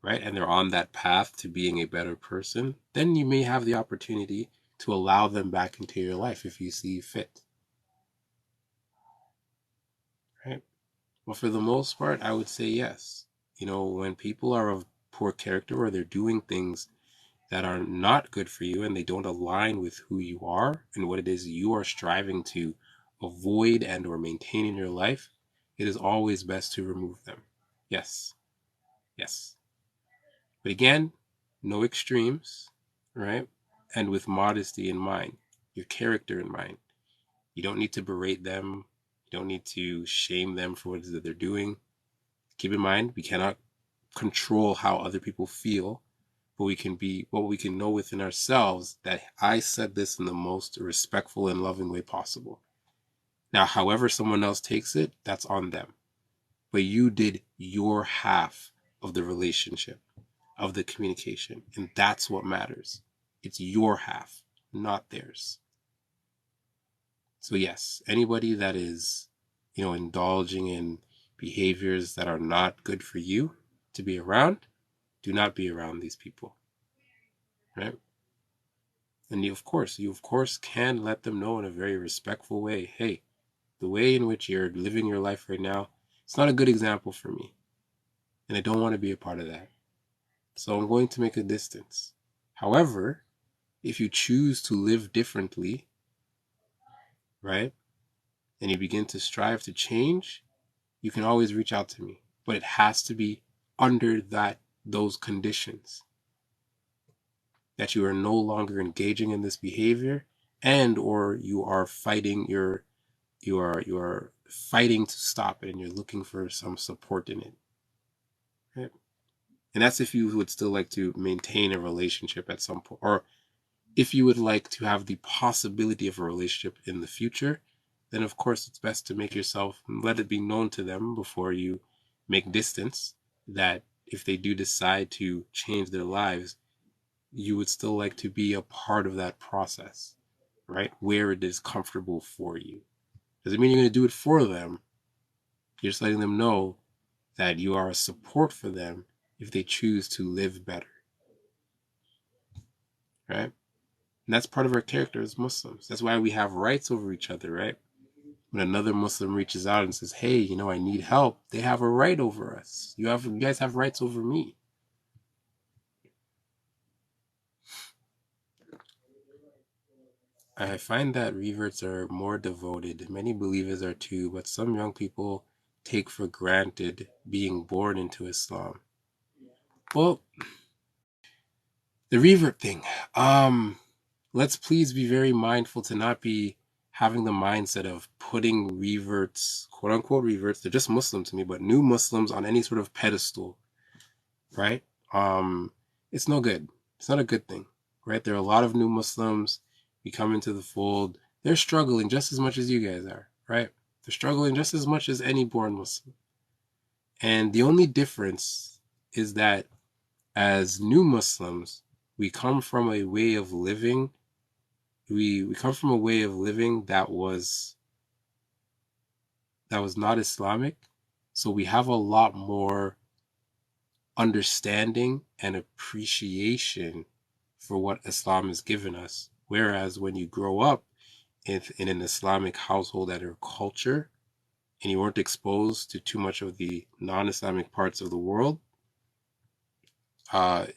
right? And they're on that path to being a better person, then you may have the opportunity to allow them back into your life if you see fit, right? Well, for the most part, I would say yes. When people are of poor character or they're doing things that are not good for you and they don't align with who you are and what it is you are striving to avoid and or maintain in your life, it is always best to remove them. Yes. Yes. But again, no extremes, right? And with modesty in mind, your character in mind. You don't need to berate them. You don't need to shame them for what it is that they're doing. Keep in mind, we cannot control how other people feel, but we can know within ourselves that I said this in the most respectful and loving way possible. Now, however someone else takes it, that's on them. But you did your half of the relationship, of the communication, and that's what matters. It's your half, not theirs. So yes, anybody that is, indulging in behaviors that are not good for you to be around, do not be around these people, right? And you of course can let them know in a very respectful way, hey, the way in which you're living your life right now, it's not a good example for me, and I don't want to be a part of that. So I'm going to make a distance. However, if you choose to live differently, right, and you begin to strive to change, you can always reach out to me. But it has to be under those conditions, that you are no longer engaging in this behavior and or you are fighting to stop it and you're looking for some support in it. Right? And that's if you would still like to maintain a relationship at some point, or if you would like to have the possibility of a relationship in the future, then of course it's best to let it be known to them before you make distance, that if they do decide to change their lives, you would still like to be a part of that process, right? Where it is comfortable for you. Doesn't mean you're going to do it for them. You're just letting them know that you are a support for them if they choose to live better, right? And that's part of our character as Muslims. That's why we have rights over each other, right? When another Muslim reaches out and says, hey, I need help, they have a right over us. You guys have rights over me. I find that reverts are more devoted. Many believers are too, but some young people take for granted being born into Islam. Well, the revert thing. Let's please be very mindful to not be having the mindset of putting reverts, quote unquote reverts, they're just Muslim to me, but new Muslims on any sort of pedestal, right? It's no good. It's not a good thing, right? There are a lot of new Muslims. We come into the fold. They're struggling just as much as you guys are, right? They're struggling just as much as any born Muslim. And the only difference is that as new Muslims, we come from a way of living. We come from a way of living that was not Islamic. So we have a lot more understanding and appreciation for what Islam has given us. Whereas when you grow up in an Islamic household and or culture, and you weren't exposed to too much of the non-Islamic parts of the world,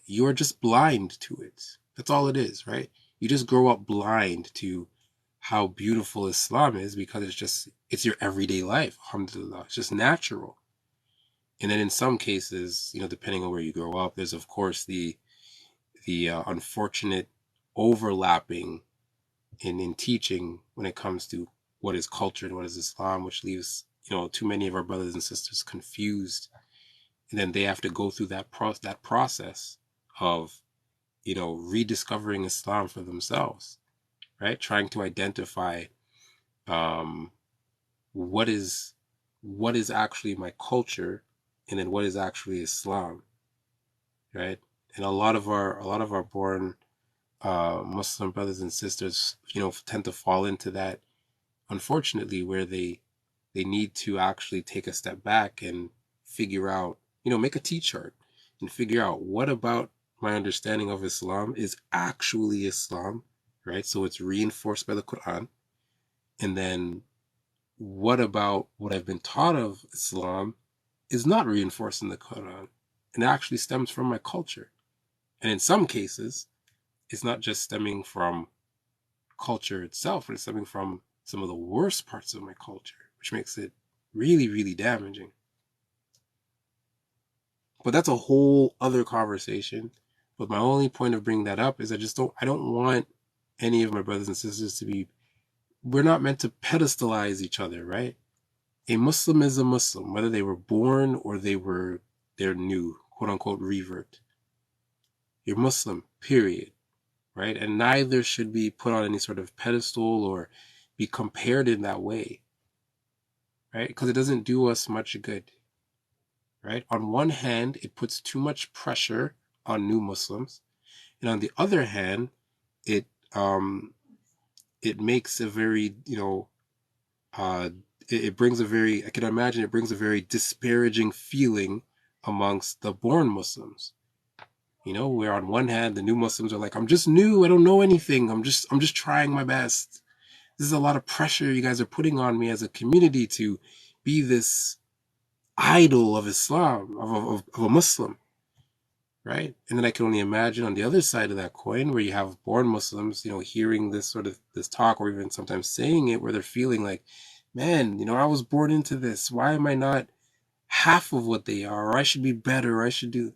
you are just blind to it. That's all it is, right? You just grow up blind to how beautiful Islam is because it's your everyday life. Alhamdulillah. It's just natural. And then in some cases, depending on where you grow up, there's of course the unfortunate overlapping in teaching when it comes to what is culture and what is Islam, which leaves too many of our brothers and sisters confused, and then they have to go through that process of rediscovering Islam for themselves, right? Trying to identify what is actually my culture, and then what is actually Islam, right? And a lot of our born Muslim brothers and sisters, tend to fall into that, unfortunately, where they need to actually take a step back and figure out, make a T-chart and figure out what about my understanding of Islam is actually Islam, right? So it's reinforced by the Quran. And then what about what I've been taught of Islam is not reinforced in the Quran and actually stems from my culture. And in some cases, it's not just stemming from culture itself, but it's stemming from some of the worst parts of my culture, which makes it really, really damaging. But that's a whole other conversation. But my only point of bringing that up is I don't want any of my brothers and sisters to be, we're not meant to pedestalize each other, right? A Muslim is a Muslim, whether they were born or they're new, quote unquote, revert. You're Muslim, period, right? And neither should be put on any sort of pedestal or be compared in that way, right? Because it doesn't do us much good, right? On one hand, it puts too much pressure on new Muslims, and on the other hand, it makes a very it brings a very, I can imagine it brings a very disparaging feeling amongst the born Muslims. Where on one hand the new Muslims are like, I'm just new, I don't know anything, I'm just trying my best. This is a lot of pressure you guys are putting on me as a community to be this idol of Islam, of a Muslim, right? And then I can only imagine on the other side of that coin, where you have born Muslims, hearing this talk, or even sometimes saying it, where they're feeling like, man, I was born into this. Why am I not half of what they are? Or I should be better, or I should do.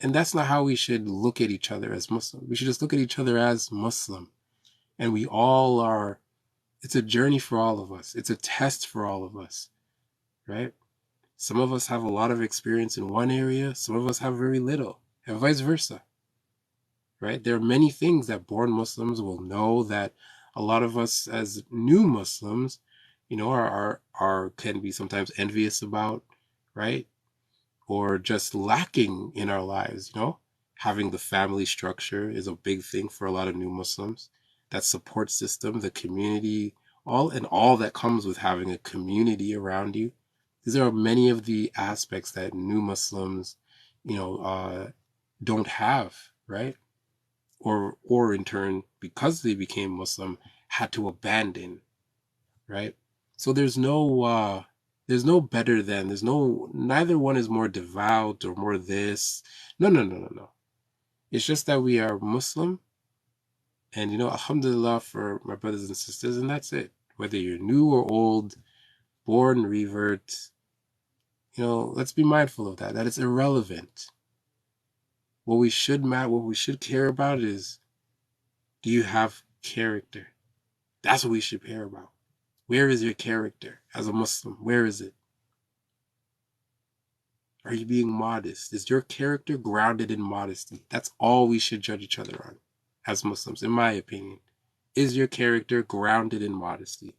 And that's not how we should look at each other as Muslim. We should just look at each other as Muslim. And we all are, it's a journey for all of us. It's a test for all of us, right? Some of us have a lot of experience in one area, some of us have very little, and vice versa, right? There are many things that born Muslims will know that a lot of us as new Muslims, are can be sometimes envious about, right? Or just lacking in our lives, Having the family structure is a big thing for a lot of new Muslims. That support system, the community, all that comes with having a community around you. These are many of the aspects that new Muslims, don't have, right? Or in turn, because they became Muslim, had to abandon, right? So there's no better than, neither one is more devout or more this. No, no, no, no, no. It's just that we are Muslim, and alhamdulillah for my brothers and sisters, and that's it. Whether you're new or old, born, revert, let's be mindful of that. That it's irrelevant. What we should care about is, do you have character? That's what we should care about. Where is your character as a Muslim? Where is it? Are you being modest? Is your character grounded in modesty? That's all we should judge each other on as Muslims, in my opinion. Is your character grounded in modesty?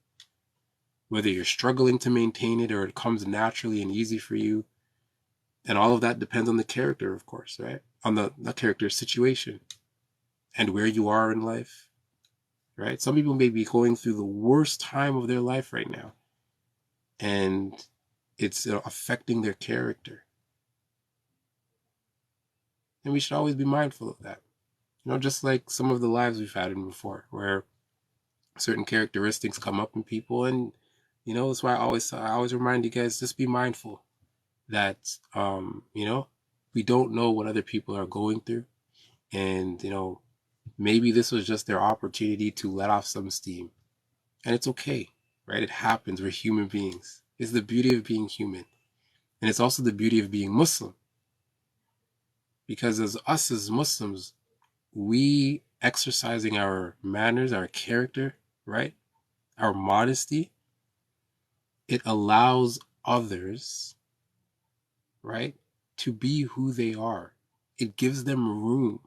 Whether you're struggling to maintain it or it comes naturally and easy for you, and all of that depends on the character, of course, right? On the character situation and where you are in life, right? Some people may be going through the worst time of their life right now, and it's affecting their character. And we should always be mindful of that. Just like some of the lives we've had in before, where certain characteristics come up in people, and that's why I always remind you guys, just be mindful that we don't know what other people are going through, and maybe this was just their opportunity to let off some steam, and it's okay, right? It happens. We're human beings. It's the beauty of being human, and it's also the beauty of being Muslim, because as Muslims, we exercising our manners, our character, right? Our modesty, it allows others, right, to be who they are. It gives them room.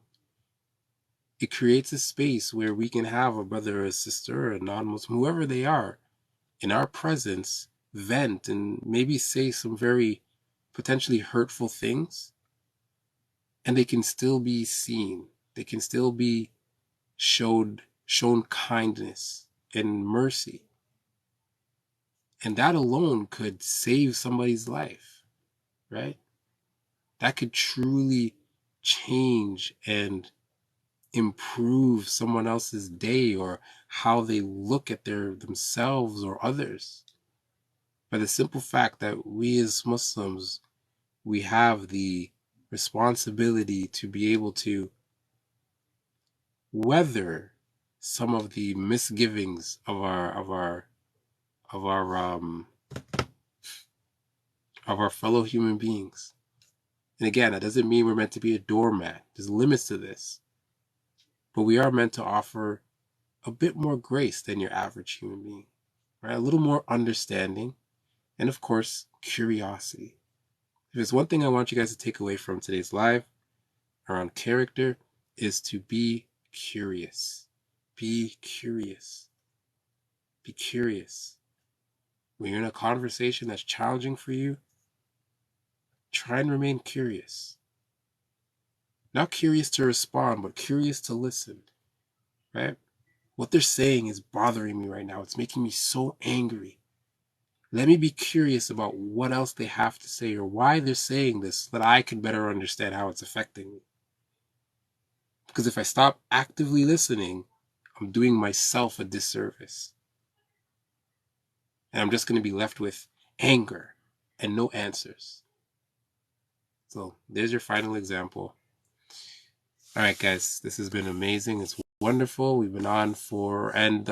It creates a space where we can have a brother or a sister or a non-Muslim, whoever they are, in our presence, vent and maybe say some very potentially hurtful things, and they can still be seen. They can still be shown kindness and mercy. And that alone could save somebody's life, right? That could truly change and improve someone else's day or how they look at themselves or others. By the simple fact that we as Muslims, we have the responsibility to be able to weather some of the misgivings of our fellow human beings. And again, that doesn't mean we're meant to be a doormat. There's limits to this. But we are meant to offer a bit more grace than your average human being, right? A little more understanding, and of course, curiosity. If there's one thing I want you guys to take away from today's live around character, is to be curious. Be curious. Be curious. When you're in a conversation that's challenging for you, try and remain curious. Not curious to respond, but curious to listen, right? What they're saying is bothering me right now. It's making me so angry. Let me be curious about what else they have to say or why they're saying this so that I can better understand how it's affecting me. Because if I stop actively listening, I'm doing myself a disservice. And I'm just going to be left with anger and no answers. So there's your final example. All right, guys, this has been amazing. It's wonderful. We've been on and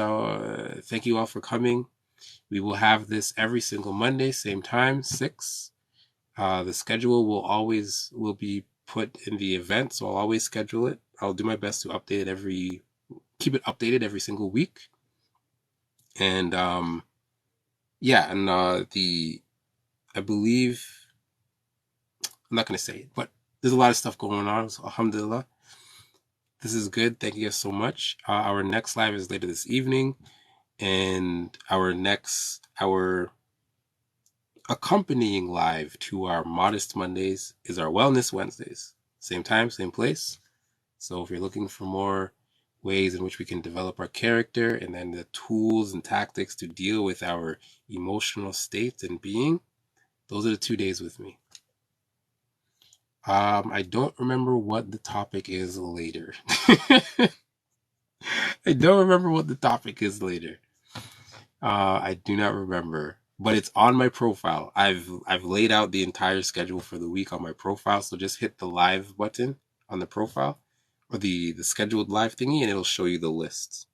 thank you all for coming. We will have this every single Monday, same time, 6. The schedule will be put in the event, so I'll always schedule it. I'll do my best to keep it updated every single week. And I believe, I'm not going to say it, but there's a lot of stuff going on, so alhamdulillah. This is good. Thank you guys so much. Our next live is later this evening, and our accompanying live to our Modest Mondays is our Wellness Wednesdays. Same time, same place. So if you're looking for more ways in which we can develop our character and then the tools and tactics to deal with our emotional state and being, those are the 2 days with me. I don't remember what the topic is later. I don't remember what the topic is later. I do not remember, but it's on my profile. I've laid out the entire schedule for the week on my profile, so just hit the live button on the profile or the scheduled live thingy, and it'll show you the list,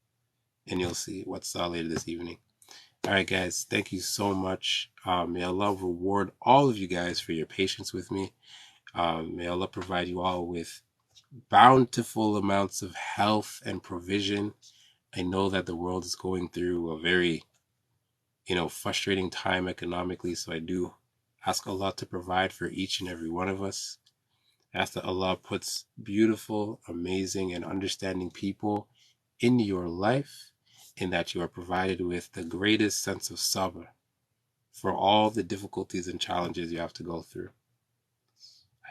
and you'll see what's later this evening. All right, guys, thank you so much. May Allah reward all of you guys for your patience with me. May Allah provide you all with bountiful amounts of health and provision. I know that the world is going through a very frustrating time economically, so I do ask Allah to provide for each and every one of us. I ask that Allah puts beautiful, amazing, and understanding people in your life, and that you are provided with the greatest sense of sabr for all the difficulties and challenges you have to go through.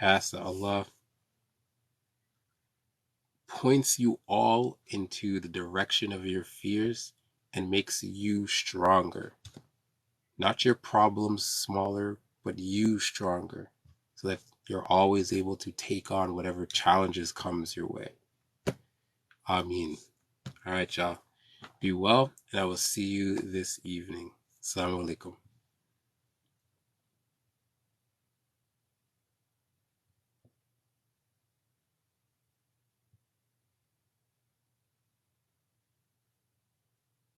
I ask that Allah points you all into the direction of your fears and makes you stronger. Not your problems smaller, but you stronger. So that You're always able to take on whatever challenges comes your way. Ameen. All right, y'all. Be well, and I will see you this evening. Assalamu alaikum.